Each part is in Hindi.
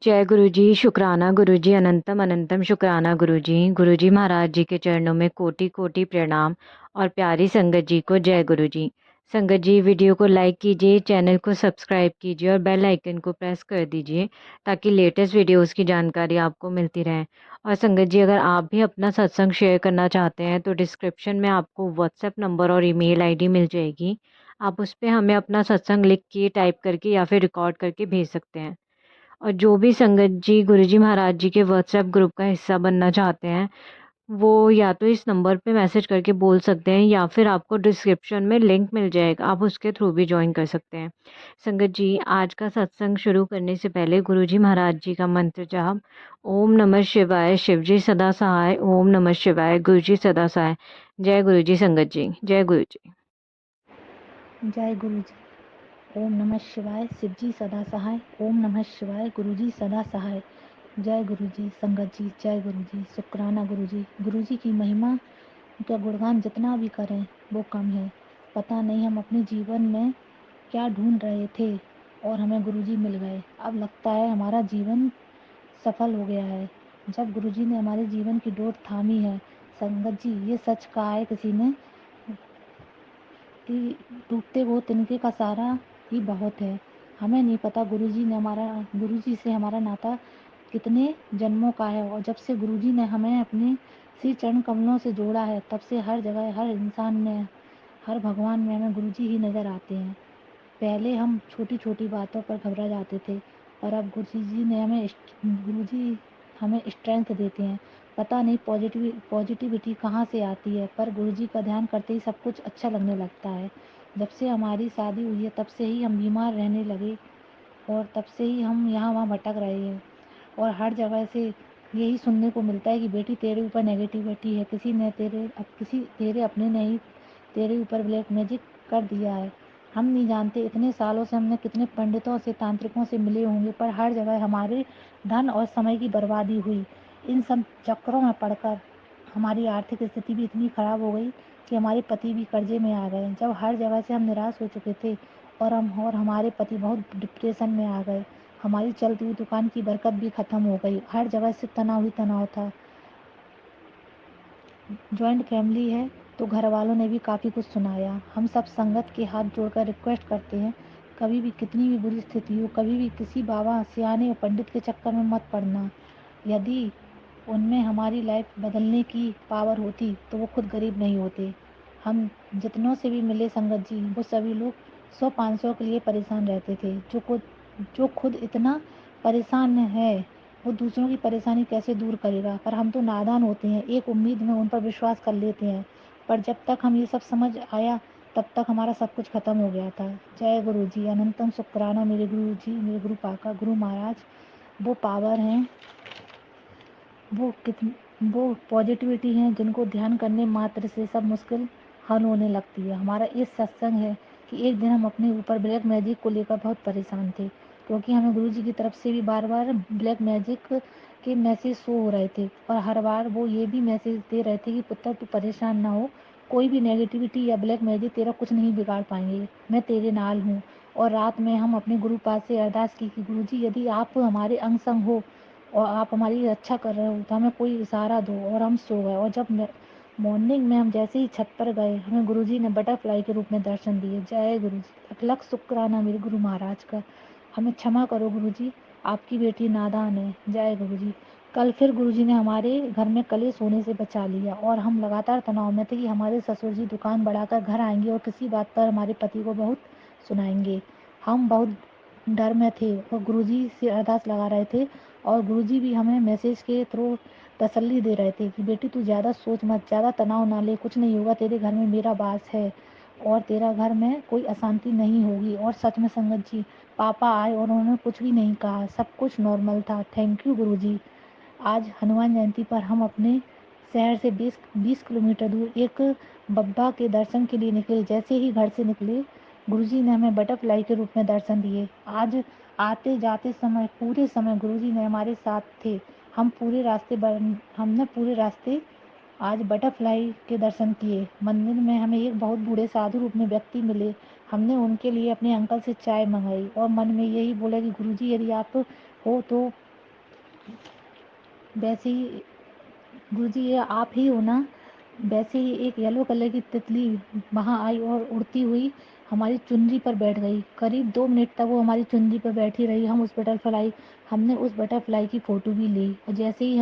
जय गुरु जी। शुक्राना गुरु जी। अनंतम अनंतम शुक्राना गुरु जी। गुरु जी महाराज जी के चरणों में कोटि कोटि प्रणाम। और प्यारी संगत जी को जय गुरु जी। संगत जी, वीडियो को लाइक कीजिए, चैनल को सब्सक्राइब कीजिए और बेल आइकन को प्रेस कर दीजिए ताकि लेटेस्ट वीडियोस की जानकारी आपको मिलती रहे। और संगत जी, अगर आप भी अपना सत्संग शेयर करना चाहते हैं तो डिस्क्रिप्शन में आपको व्हाट्सएप नंबर और ईमेल आईडी मिल जाएगी। आप उस पर हमें अपना सत्संग लिख के, टाइप करके या फिर रिकॉर्ड करके भेज सकते हैं। और जो भी संगत जी गुरुजी महाराज जी के व्हाट्सएप ग्रुप का हिस्सा बनना चाहते हैं, वो या तो इस नंबर पे मैसेज करके बोल सकते हैं या फिर आपको डिस्क्रिप्शन में लिंक मिल जाएगा, आप उसके थ्रू भी ज्वाइन कर सकते हैं। संगत जी, आज का सत्संग शुरू करने से पहले गुरुजी महाराज जी का मंत्र जाप। ओम नमः शिवाय, शिव जी सदा सहाय। ओम नमः शिवाय, गुरु जी सदा सहाय। जय गुरु जी। संगत जी, जय गुरु जी। जय गुरु जी। ओम नमः शिवाय, शिव जी सदा सहाय। ओम नमः शिवाय, गुरु जी सदा सहाय। जय गुरु जी। संगत जी, जय गुरु जी। शुक्राना गुरु जी। गुरु जी की महिमा का गुणगान जितना भी करें वो कम है। पता नहीं हम अपने जीवन में क्या ढूंढ रहे थे और हमें गुरु जी मिल गए। अब लगता है हमारा जीवन सफल हो गया है जब गुरु जी ने हमारे जीवन की डोर थामी है। संगत जी, ये सच कहा है किसी ने कि टूटते वो तिनके का सहारा ही बहुत है। हमें नहीं पता गुरु जी से हमारा नाता कितने जन्मों का है, और जब से गुरु जी ने हमें अपने श्री चरण कमलों से जोड़ा है तब से हर जगह, हर इंसान में, हर भगवान में हमें गुरु जी ही नज़र आते हैं। पहले हम छोटी छोटी बातों पर घबरा जाते थे, पर अब गुरु जी हमें स्ट्रेंथ देते हैं। पता नहीं पॉजिटिविटी कहाँ से आती है, पर गुरु जी का ध्यान करते ही सब कुछ अच्छा लगने लगता है। जब से हमारी शादी हुई है तब से ही हम बीमार रहने लगे, और तब से ही हम यहाँ वहाँ भटक रहे हैं। और हर जगह से यही सुनने को मिलता है कि बेटी तेरे ऊपर नेगेटिविटी है, किसी तेरे अपने ने ही तेरे ऊपर ब्लैक मैजिक कर दिया है। हम नहीं जानते इतने सालों से हमने कितने पंडितों से, तांत्रिकों से मिले होंगे, पर हर जगह हमारे धन और समय की बर्बादी हुई। इन सब चक्करों में पड़कर हमारी आर्थिक स्थिति भी इतनी खराब हो गई कि हमारे पति भी कर्जे में आ गए। जब हर जगह से हम निराश हो चुके थे और हमारे पति बहुत डिप्रेशन में आ गए। हमारी चलती हुई दुकान की बरकत भी खत्म हो गई। हर जगह से तनाव ही तनाव था। जॉइंट फैमिली है तो घर वालों ने भी काफ़ी कुछ सुनाया। हम सब संगत के हाथ जोड़कर रिक्वेस्ट करते हैं, कभी भी कितनी भी बुरी स्थिति हो, कभी भी किसी बाबा, सियाने और पंडित के चक्कर में मत पड़ना। यदि उनमें हमारी लाइफ बदलने की पावर होती तो वो खुद गरीब नहीं होते। हम जितनों से भी मिले संगत जी, वो सभी लोग 100-500 के लिए परेशान रहते थे। जो खुद इतना परेशान है, वो दूसरों की परेशानी कैसे दूर करेगा। पर हम तो नादान होते हैं, एक उम्मीद में उन पर विश्वास कर लेते हैं। पर जब तक हम ये सब समझ आया तब तक हमारा सब कुछ खत्म हो गया था। जय गुरु जी। अनंतम शुक्राना मेरे गुरु जी, मेरे गुरु पाका गुरु महाराज। वो पावर हैं, वो कितनी वो पॉजिटिविटी है जिनको ध्यान करने मात्र से सब मुश्किल हल होने लगती है। हमारा इस सत्संग है कि एक दिन हम अपने ऊपर ब्लैक मैजिक को लेकर बहुत परेशान थे, क्योंकि हमें गुरु जी की तरफ से भी बार बार ब्लैक मैजिक के मैसेज शो हो रहे थे, और हर बार वो ये भी मैसेज दे रहे थे कि पुत्र तू परेशान ना हो, कोई भी नेगेटिविटी या ब्लैक मैजिक तेरा कुछ नहीं बिगाड़ पाएंगे, मैं तेरे नाल हूँ। और रात में हम अपने गुरु पास से अरदास की कि गुरु जी, यदि आप हमारे अंग संग हो और आप हमारी रक्षा कर रहे हो तो हमें कोई इशारा दो। और हम सो गए, और जब मॉर्निंग में हम जैसे ही छत पर गए, हमें गुरुजी ने बटरफ्लाई के रूप में दर्शन दिए। जय गुरु जी। अखलक शुक्राना मेरे गुरु महाराज का। हमें क्षमा करो गुरु जी, आपकी बेटी नादान है। जय गुरु जी। कल फिर गुरु जी ने हमारे घर में कलेश होने से बचा लिया, और हम लगातार तनाव में थे कि हमारे ससुर जी दुकान बढ़ाकर घर आएंगे और किसी बात पर हमारे पति को बहुत सुनाएंगे। हम बहुत डर में थे और गुरुजी से अरदास लगा रहे थे, और गुरुजी भी हमें मैसेज के थ्रू तसल्ली दे रहे थे कि बेटी तू ज़्यादा सोच मत, ज़्यादा तनाव ना ले, कुछ नहीं होगा, तेरे घर में मेरा वास है और तेरा घर में कोई अशांति नहीं होगी। और सच में संगत जी, पापा आए और उन्होंने कुछ भी नहीं कहा, सब कुछ नॉर्मल था। थैंक यू गुरुजी। आज हनुमान जयंती पर हम अपने शहर से 20 किलोमीटर दूर एक बब्बा के दर्शन के लिए निकले। जैसे ही घर से निकले, गुरुजी ने हमें बटरफ्लाई के रूप में दर्शन दिए। आज आते जाते समय, पूरे समय गुरुजी ने हमारे साथ थे। हमने पूरे रास्ते आज बटरफ्लाई के दर्शन किए। मंदिर में हमें एक बहुत बूढ़े साधु रूप में व्यक्ति मिले। हमने उनके लिए अपने अंकल से चाय मंगाई और मन में यही बोला कि गुरुजी, यदि आप हो तो वैसे ही गुरुजी ये आप ही हो ना? वैसे ही एक येलो कलर की तितली वहाँ आई और उड़ती हुई हमारी चुनरी पर बैठ गई। करीब 2 मिनट तक वो हमारी चुनरी पर बैठी रही। हमने उस बटरफ्लाई की फ़ोटो भी ली और जैसे ही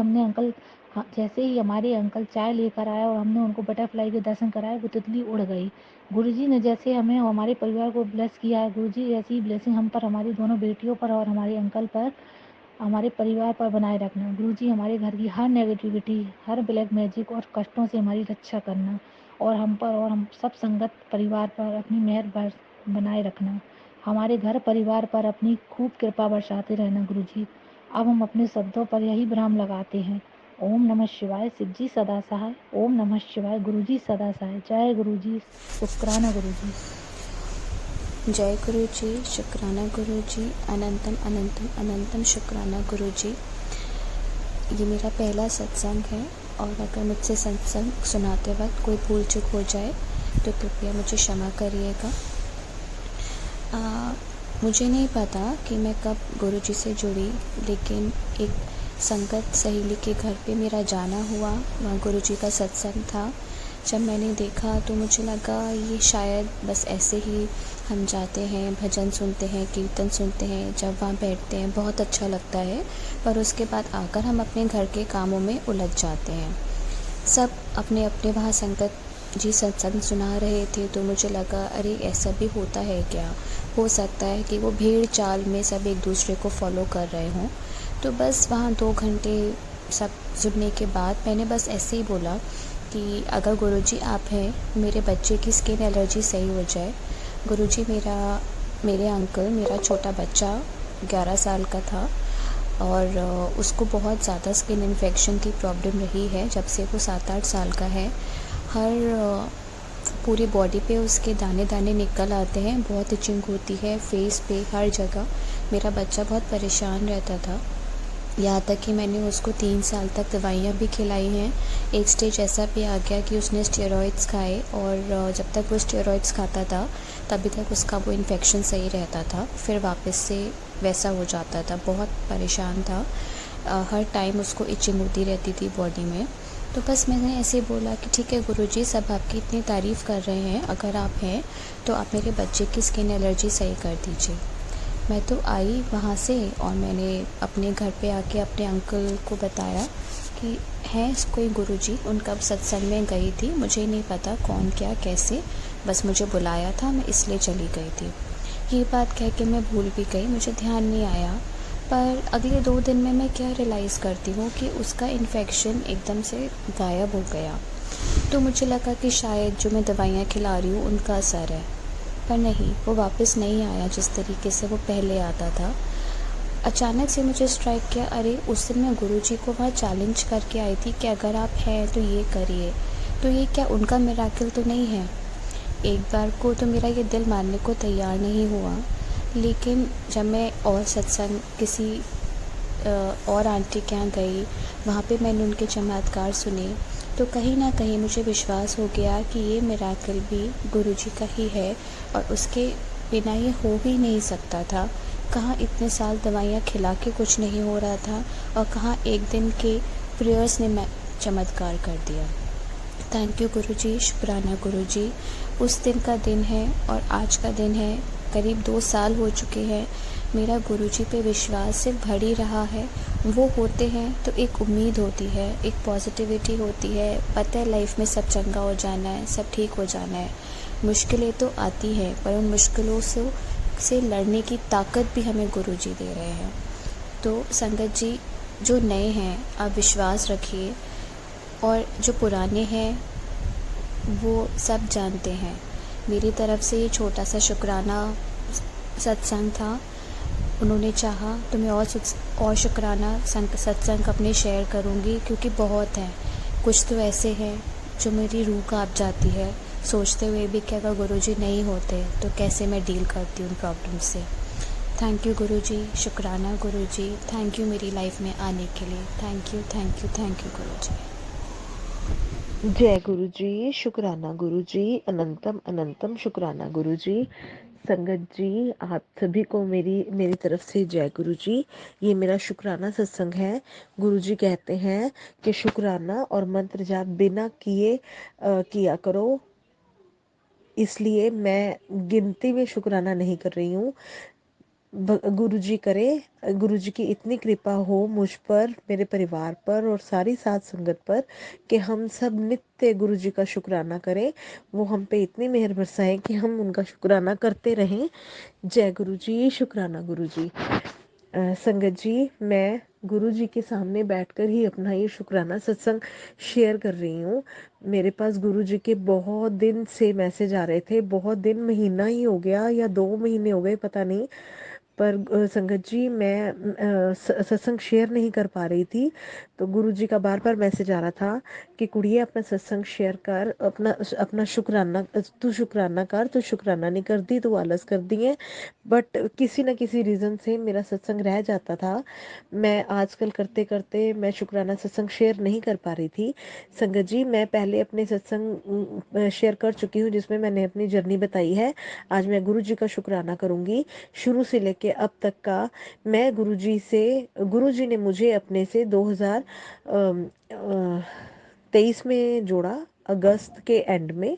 हमारे अंकल चाय लेकर आए और हमने उनको बटरफ्लाई के दर्शन कराए, वो तितली उड़ गई। गुरुजी ने जैसे हमें और हमारे परिवार को ब्लेस किया है, गुरुजी ऐसी ही ब्लेसिंग हम पर, हमारी दोनों बेटियों पर और हमारे अंकल पर, हमारे परिवार पर बनाए रखना। गुरुजी हमारे घर की हर नेगेटिविटी, हर ब्लैक मैजिक और कष्टों से हमारी रक्षा करना और हम पर और हम सब संगत परिवार पर अपनी मेहर बनाए रखना। हमारे घर परिवार पर अपनी खूब कृपा बरसाते रहना गुरुजी। अब हम अपने शब्दों पर यही विराम लगाते हैं। ओम नमः शिवाय, शिव जी सदा सहाय। ओम नमः शिवाय, गुरुजी सदा सहाय। जय गुरुजी, शुक्राना गुरुजी। जय गुरु जी, शुक्राना गुरु जी, अनंतम अनंतम अनंतम शुक्राना गुरु जी। ये मेरा पहला सत्संग है और अगर मुझसे सत्संग सुनाते वक्त कोई भूल चूक हो जाए तो कृपया मुझे क्षमा करिएगा। मुझे नहीं पता कि मैं कब गुरु जी से जुड़ी, लेकिन एक संगत सहेली के घर पे मेरा जाना हुआ, वहाँ गुरु जी का सत्संग था। जब मैंने देखा तो मुझे लगा ये शायद बस ऐसे ही हम जाते हैं, भजन सुनते हैं, कीर्तन सुनते हैं, जब वहाँ बैठते हैं बहुत अच्छा लगता है, पर उसके बाद आकर हम अपने घर के कामों में उलझ जाते हैं। सब अपने अपने वहाँ संगत जी सत्संग सुना रहे थे तो मुझे लगा अरे ऐसा भी होता है क्या, हो सकता है कि वो भीड़ चाल में सब एक दूसरे को फॉलो कर रहे हों। तो बस वहाँ 2 घंटे सब सुनने के बाद मैंने बस ऐसे ही बोला कि अगर गुरुजी आप हैं, मेरे बच्चे की स्किन एलर्जी सही हो जाए। गुरुजी मेरे अंकल, मेरा छोटा बच्चा 11 साल का था और उसको बहुत ज़्यादा स्किन इन्फेक्शन की प्रॉब्लम रही है जब से वो 7-8 साल का है। पूरी बॉडी पे उसके दाने दाने निकल आते हैं, बहुत इचिंग होती है फेस पे, हर जगह। मेरा बच्चा बहुत परेशान रहता था, यहाँ तक कि मैंने उसको 3 साल तक दवाइयाँ भी खिलाई हैं। एक स्टेज ऐसा भी आ गया कि उसने स्टेरॉइड्स खाए और जब तक वो स्टेरॉइड्स खाता था तभी तक उसका वो इन्फेक्शन सही रहता था, फिर वापस से वैसा हो जाता था। बहुत परेशान था, हर टाइम उसको इचिंग होती रहती थी बॉडी में। तो बस मैंने ऐसे बोला कि ठीक है गुरुजी, सब आपकी इतनी तारीफ़ कर रहे हैं, अगर आप हैं तो आप मेरे बच्चे की स्किन एलर्जी सही कर दीजिए। मैं तो आई वहाँ से और मैंने अपने घर पे आके अपने अंकल को बताया कि हैं कोई गुरुजी, उनका सत्संग में गई थी, मुझे नहीं पता कौन क्या कैसे, बस मुझे बुलाया था, मैं इसलिए चली गई थी। ये बात कह के मैं भूल भी गई, मुझे ध्यान नहीं आया। पर अगले 2 दिन में मैं क्या रियलाइज़ करती हूँ कि उसका इन्फेक्शन एकदम से गायब हो गया। तो मुझे लगा कि शायद जो मैं दवाइयाँ खिला रही हूँ उनका असर है, पर नहीं, वो वापस नहीं आया जिस तरीके से वो पहले आता था। अचानक से मुझे स्ट्राइक किया, अरे उस दिन मैं गुरुजी को वहाँ चैलेंज करके आई थी कि अगर आप हैं तो ये करिए, तो ये क्या उनका मिरेकल तो नहीं है। एक बार को तो मेरा ये दिल मानने को तैयार नहीं हुआ, लेकिन जब मैं और सत्संग किसी और आंटी के यहाँ गई, वहाँ पे मैंने उनके चमत्कार सुने, तो कहीं ना कहीं मुझे विश्वास हो गया कि ये मिरेकल भी गुरुजी का ही है और उसके बिना ये हो ही नहीं सकता था। कहाँ इतने साल दवाइयाँ खिला के कुछ नहीं हो रहा था और कहाँ एक दिन के प्रेयर्स ने चमत्कार कर दिया। थैंक यू गुरुजी, शुक्राना गुरुजी। उस दिन का दिन है और आज का दिन है, करीब 2 साल हो चुके हैं। मेरा गुरुजी पे विश्वास सिर्फ बढ़ ही रहा है। वो होते हैं तो एक उम्मीद होती है, एक पॉजिटिविटी होती है, पता है लाइफ में सब चंगा हो जाना है, सब ठीक हो जाना है। मुश्किलें तो आती हैं, पर उन मुश्किलों से लड़ने की ताकत भी हमें गुरुजी दे रहे हैं। तो संगत जी, जो नए हैं आप विश्वास रखिए, और जो पुराने हैं वो सब जानते हैं। मेरी तरफ से ये छोटा सा शुक्राना सत्संग था। उन्होंने चाहा तो मैं और शुक्राना सत्संग अपने शेयर करूँगी, क्योंकि बहुत हैं। कुछ तो ऐसे हैं जो मेरी रूह काँप जाती है सोचते हुए भी कि अगर गुरुजी नहीं होते तो कैसे मैं डील करती उन प्रॉब्लम से। थैंक यू गुरुजी, शुक्राना गुरुजी, थैंक यू मेरी लाइफ में आने के लिए। Thank you thank you thank you Guruji. जय गुरुजी, शुक्राना गुरुजी, अनंतम अनंतम शुक्राना गुरुजी। संगत जी, आप सभी को मेरी मेरी तरफ से जय गुरु जी। ये मेरा शुक्राना सत्संग है। गुरु जी कहते हैं कि शुक्राना और मंत्र जाप बिना किए किया करो, इसलिए मैं गिनती में शुक्राना नहीं कर रही हूँ। गुरु जी करे, गुरु जी की इतनी कृपा हो मुझ पर, मेरे परिवार पर और सारी साध संगत पर कि हम सब नित्य गुरु जी का शुक्राना करें। वो हम पे इतनी मेहर बरसाएं कि हम उनका शुक्राना करते रहें। जय गुरु जी, शुक्राना गुरु जी। संगत जी, मैं गुरु जी के सामने बैठकर ही अपना ये शुक्राना सत्संग शेयर कर रही हूँ। मेरे पास गुरु जी के बहुत दिन से मैसेज आ रहे थे, बहुत दिन, महीना ही हो गया या 2 महीने हो गए पता नहीं, पर संगत जी मैं सत्संग शेयर नहीं कर पा रही थी। तो गुरु जी का बार बार मैसेज आ रहा था कि कुड़िए अपना सत्संग शेयर कर, अपना अपना शुक्राना, तू शुक्राना कर, तू शुक्राना नहीं कर दी, तू आलस कर दी है। बट किसी न किसी रीज़न से मेरा सत्संग रह जाता था। मैं आजकल करते करते मैं शुक्राना सत्संग शेयर नहीं कर पा रही थी। संगत जी, मैं पहले अपने सत्संग शेयर कर चुकी हूँ जिसमें मैंने अपनी जर्नी बताई है। आज मैं गुरु जी का शुक्राना करूँगी, शुरू से लेके अब तक का। मैं गुरु जी ने मुझे अपने से 2023 में जोड़ा, अगस्त के एंड में।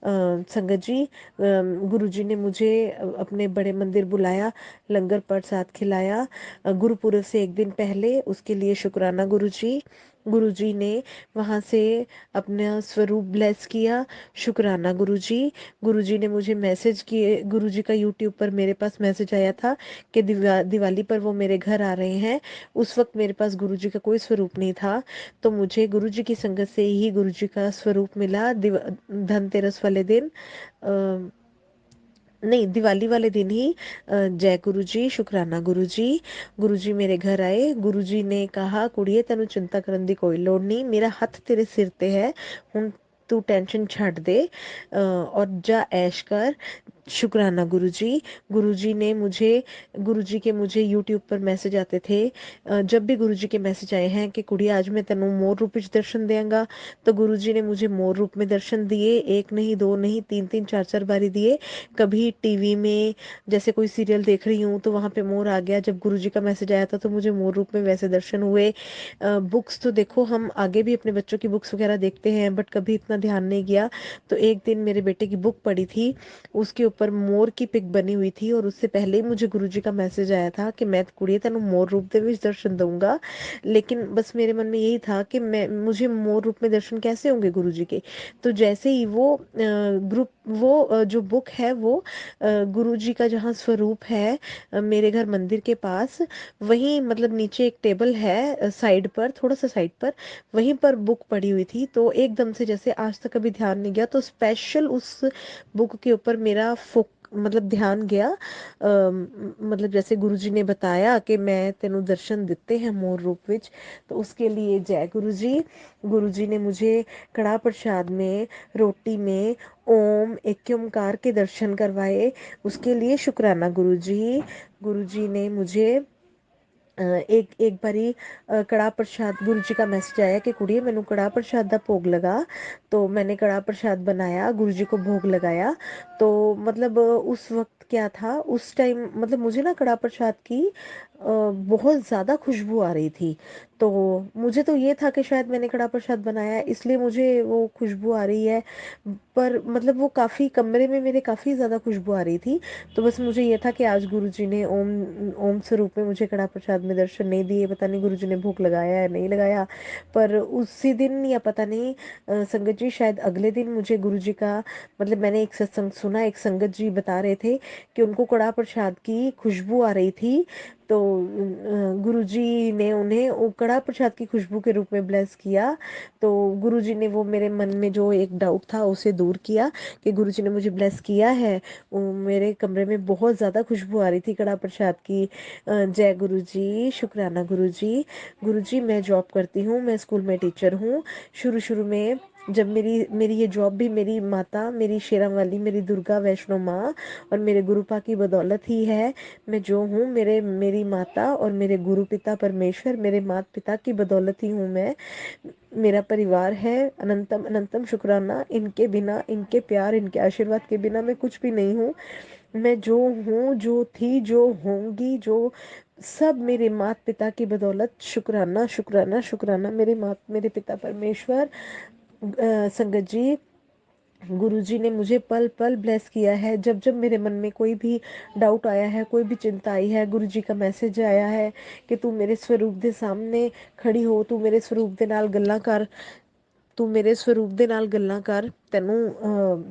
संगत जी, गुरुजी ने मुझे अपने बड़े मंदिर बुलाया, लंगर प्रसाद खिलाया गुरुपुरब से एक दिन पहले, उसके लिए शुक्राना गुरुजी। गुरुजी ने वहाँ से अपना स्वरूप ब्लेस किया, शुक्राना गुरुजी। गुरुजी ने मुझे मैसेज किए, गुरुजी का यूट्यूब पर मेरे पास मैसेज आया था कि दिवाली पर वो मेरे घर आ रहे हैं। उस वक्त मेरे पास गुरुजी का कोई स्वरूप नहीं था, तो मुझे गुरुजी की संगत से ही गुरुजी का स्वरूप मिला। धनतेरस वाले दिन, नहीं, दिवाली वाले दिन ही। जय गुरु जी, शुक्राना गुरु जी। गुरु जी मेरे घर आए। गुरु जी ने कहा, कुड़िए तेनू चिंता करने की कोई लोड़ नहीं, मेरा हथ तेरे सिर ते है, हुण तू टेंशन छੱਡ दे और जा ऐश कर। शुक्राना गुरुजी। गुरुजी ने मुझे, गुरुजी के मुझे यूट्यूब पर मैसेज आते थे। जब भी गुरुजी के मैसेज आए हैं कि कुड़ी आज मैं तेनू मोर रूप में दर्शन देंगा, तो गुरुजी ने मुझे मोर रूप में दर्शन दिए। एक नहीं, दो नहीं, तीन तीन, चार चार बारी दिए। कभी टीवी में जैसे कोई सीरियल देख रही हूँ तो वहाँ पे मोर आ गया, जब गुरुजी का मैसेज आया था तो मुझे मोर रूप में वैसे दर्शन हुए। बुक्स तो देखो, हम आगे भी अपने बच्चों की बुक्स वगैरह देखते हैं, बट कभी इतना ध्यान नहीं किया। तो एक दिन मेरे बेटे की बुक पड़ी थी, उसके ऊपर मोर की पिक बनी हुई थी, और उससे पहले ही मुझे गुरुजी का मैसेज आया था कि मैं कुड़िए तेनू मोर रूप दे विच दर्शन दूंगा। लेकिन बस मेरे मन में यही था कि मैं, मुझे मोर रूप में दर्शन कैसे होंगे गुरुजी के। तो जैसे ही वो ग्रुप, वो जो बुक है वो गुरुजी का जहाँ स्वरूप है मेरे घर मंदिर के पास, वहीं मतलब नीचे एक टेबल है साइड पर, थोड़ा सा साइड पर, वहीं पर बुक पड़ी हुई थी। तो एकदम से, जैसे आज तक कभी ध्यान नहीं गया, तो स्पेशल उस बुक के ऊपर मेरा मतलब ध्यान गया। मतलब जैसे गुरुजी ने बताया कि मैं तेनू दर्शन दिते हैं मोर रूप विच, तो उसके लिए जय गुरुजी। गुरुजी ने मुझे कड़ा प्रसाद में, रोटी में ओम एक ओमकार के दर्शन करवाए, उसके लिए शुक्राना गुरुजी। गुरुजी ने मुझे एक एक बारी कड़ा प्रसाद, गुरु जी का मैसेज आया कि कुड़िए मैनू कड़ा प्रसाद का भोग लगा। तो मैंने कड़ा प्रसाद बनाया, गुरु जी को भोग लगाया। तो मतलब उस वक्त क्या था, उस टाइम मतलब मुझे ना कड़ा प्रसाद की बहुत ज़्यादा खुशबू आ रही थी। तो मुझे तो ये था कि शायद मैंने कड़ा प्रसाद बनाया इसलिए मुझे वो खुशबू आ रही है, पर मतलब वो काफ़ी, कमरे में मेरे काफ़ी ज़्यादा खुशबू आ रही थी। तो बस मुझे ये था कि आज गुरुजी ने ओम ओम स्वरूप में मुझे कड़ा प्रसाद में दर्शन नहीं दिए। पता नहीं गुरुजी ने भोग लगाया या नहीं लगाया, पर उसी दिन या पता नहीं संगत जी शायद अगले दिन मुझे गुरुजी का, मतलब मैंने एक सत्संग सुना, एक संगत जी बता रहे थे कि उनको कड़ा प्रसाद की खुशबू आ रही थी। तो गुरुजी ने उन्हें वो कड़ा प्रसाद की खुशबू के रूप में ब्लेस किया। तो गुरुजी ने वो मेरे मन में जो एक डाउट था उसे दूर किया कि गुरुजी ने मुझे ब्लेस किया है। मेरे कमरे में बहुत ज़्यादा खुशबू आ रही थी कड़ा प्रसाद की। जय गुरु जी, शुक्राना गुरु जी। गुरु जी, मैं जॉब करती हूँ, मैं स्कूल में टीचर हूँ। शुरू शुरू में जब मेरी मेरी ये जॉब भी मेरी माता, मेरी शेरा वाली, मेरी दुर्गा वैष्णो माँ और मेरे गुरुपा की बदौलत ही है। मैं जो हूँ, मेरी माता और मेरे गुरु पिता परमेश्वर, मेरे माता पिता की बदौलत ही हूँ मैं। मेरा परिवार है, अनंतम अनंतम शुक्राना। इनके बिना, इनके प्यार, इनके आशीर्वाद के बिना मैं कुछ भी नहीं हूँ। मैं जो हूँ, जो थी, जो होंगी, जो सब मेरे माता पिता की बदौलत। शुक्राना शुक्राना शुक्राना मेरे पिता परमेश्वर। संगत जी, गुरुजी ने मुझे पल पल ब्लेस किया है। जब जब मेरे मन में कोई भी डाउट आया है, कोई भी चिंता आई है, गुरुजी का मैसेज आया है कि तू मेरे स्वरूप दे सामने खड़ी हो, तू मेरे स्वरूप दे नाल गल्लां कर, ਤੂੰ ਮੇਰੇ ਸਰੂਪ ਦੇ ਨਾਲ ਗੱਲਾਂ ਕਰ, ਤੈਨੂੰ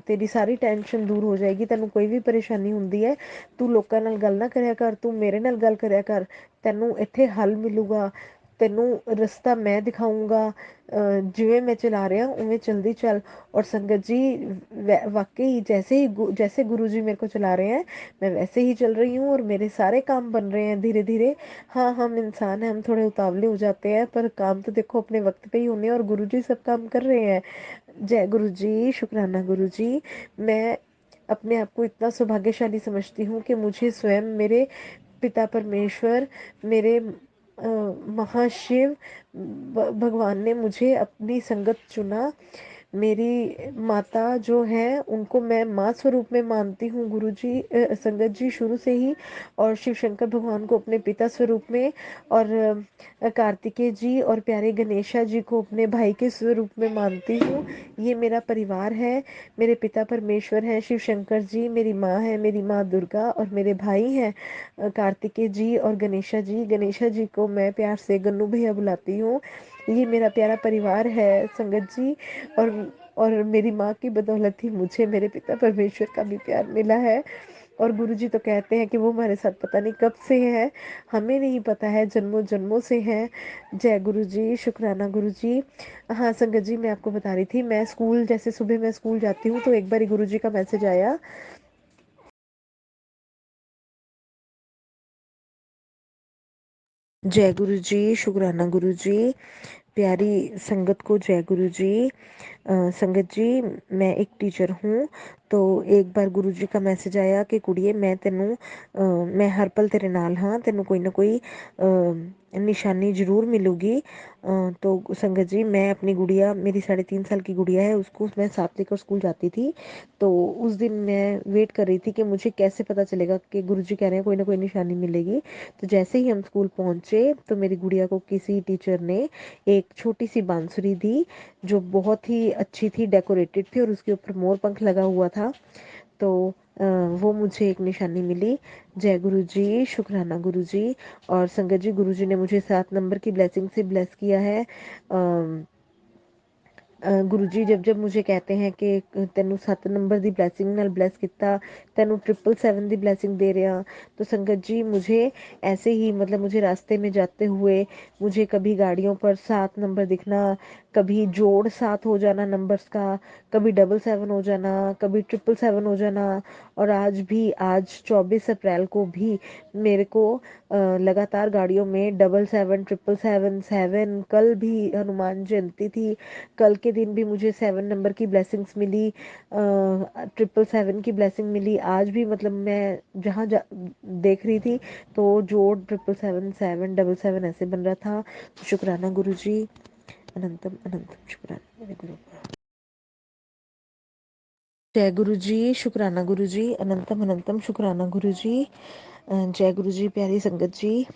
ਤੇਰੀ ਸਾਰੀ ਟੈਨਸ਼ਨ ਦੂਰ ਹੋ ਜਾਏਗੀ। ਤੈਨੂੰ ਕੋਈ ਵੀ ਪਰੇਸ਼ਾਨੀ ਹੁੰਦੀ ਹੈ, ਤੂੰ ਲੋਕਾਂ ਨਾਲ ਗੱਲ ਨਾ ਕਰਿਆ ਕਰ, ਤੂੰ ਮੇਰੇ ਨਾਲ ਗੱਲ ਕਰਿਆ ਕਰ, ਤੈਨੂੰ ਇੱਥੇ ਹੱਲ ਮਿਲੂਗਾ, ਤੈਨੂੰ ਰਸਤਾ ਮੈਂ ਦਿਖਾਊਂਗਾ। ਜਿਵੇਂ मैं चला रहा उवें चलती चल। और संगत जी, वाकई जैसे गुरु जी मेरे को चला रहे हैं, मैं वैसे ही चल रही हूँ और मेरे सारे काम बन रहे हैं धीरे धीरे। हाँ, हम इंसान हैं, हम थोड़े उतावले हो जाते हैं, पर काम तो देखो अपने वक्त पे ही होने हैं और गुरु जी सब काम कर रहे हैं। जय गुरु जी, शुक्राना गुरु जी। मैं अपने आप को इतना सौभाग्यशाली समझती हूँ कि मुझे स्वयं मेरे पिता परमेश्वर, मेरे महाशिव भगवान ने मुझे अपनी संगत चुना। मेरी माता जो है उनको मैं माँ स्वरूप में मानती हूँ गुरुजी, संगत जी, शुरू से ही। और शिव शंकर भगवान को अपने पिता स्वरूप में, और कार्तिकेय जी और प्यारे गणेशा जी को अपने भाई के स्वरूप में मानती हूँ। ये मेरा परिवार है। मेरे पिता परमेश्वर हैं शिव शंकर जी, मेरी माँ है, मेरी माँ दुर्गा, और मेरे भाई हैं कार्तिकेय जी और गणेशा जी। गणेशा जी को मैं प्यार से गन्नू भैया बुलाती हूँ। ये मेरा प्यारा परिवार है संगत जी। और मेरी माँ की बदौलत ही मुझे मेरे पिता परमेश्वर का भी प्यार मिला है। और गुरुजी तो कहते हैं कि वो हमारे साथ पता नहीं कब से है, हमें नहीं पता है, जन्मों जन्मों से है। जय गुरु जी, शुक्राना गुरु जी। हाँ संगत जी, मैं आपको बता रही थी, मैं स्कूल, जैसे सुबह मैं स्कूल जाती हूँ तो एक बार गुरु जी का मैसेज आया। जय गुरु जी, शुक्राना गुरु जी। प्यारी संगत को जय गुरु जी। संगत जी, मैं एक टीचर हूँ, तो एक बार गुरु जी का मैसेज आया कि कुड़िए मैं हर पल तेरे नाल हाँ, तेनू कोई ना कोई निशानी जरूर मिलूगी। तो संगत जी, मैं अपनी गुड़िया, मेरी 3.5 साल की गुड़िया है, उसको मैं साथ लेकर स्कूल जाती थी। तो उस दिन मैं वेट कर रही थी कि मुझे कैसे पता चलेगा कि गुरु जी कह रहे हैं कोई ना कोई निशानी मिलेगी। तो जैसे ही हम स्कूल पहुंचे तो मेरी गुड़िया को किसी टीचर ने एक छोटी सी बांसुरी दी, जो बहुत ही अच्छी थी, डेकोरेटेड थी, और उसके ऊपर मोर पंख लगा हुआ था। तो वो मुझे एक निशानी मिली। जय गुरु जी, शुक्राना गुरु जी। और संगत जी, गुरु जी ने मुझे 7 नंबर की ब्लेसिंग से ब्लेस किया है। गुरु जी जब जब मुझे कहते हैं कि तेनू 7 नंबर की ब्लैसिंग नाल ब्लैस किया, तेनू 777 की ब्लैसिंग दे रहा, तो संगत जी मुझे ऐसे ही, मतलब मुझे रास्ते में जाते हुए मुझे कभी गाड़ियों पर 7 नंबर दिखना, कभी जोड़ 7 हो जाना नंबर्स का, कभी 777 हो जाना, कभी 777 हो जाना। और आज 24 अप्रैल को भी मेरे को लगातार गाड़ियों में 77, 777, कल भी हनुमान जयंती थी, कल के दिन भी मुझे 7 नंबर की ब्लेसिंग्स मिली, 777 की ब्लेसिंग मिली। आज भी मतलब मैं जहाँ देख रही थी तो जोड़ 777, 777 ऐसे बन रहा था। तो शुक्राना गुरु जी, अनंतम अनंतम शुक्राना मेरे गुरु। जय गुरु जी, शुक्राना गुरु जी, अनंतम अनंतम शुक्राना गुरु जी। जय गुरु जी। प्यारी संगत जी,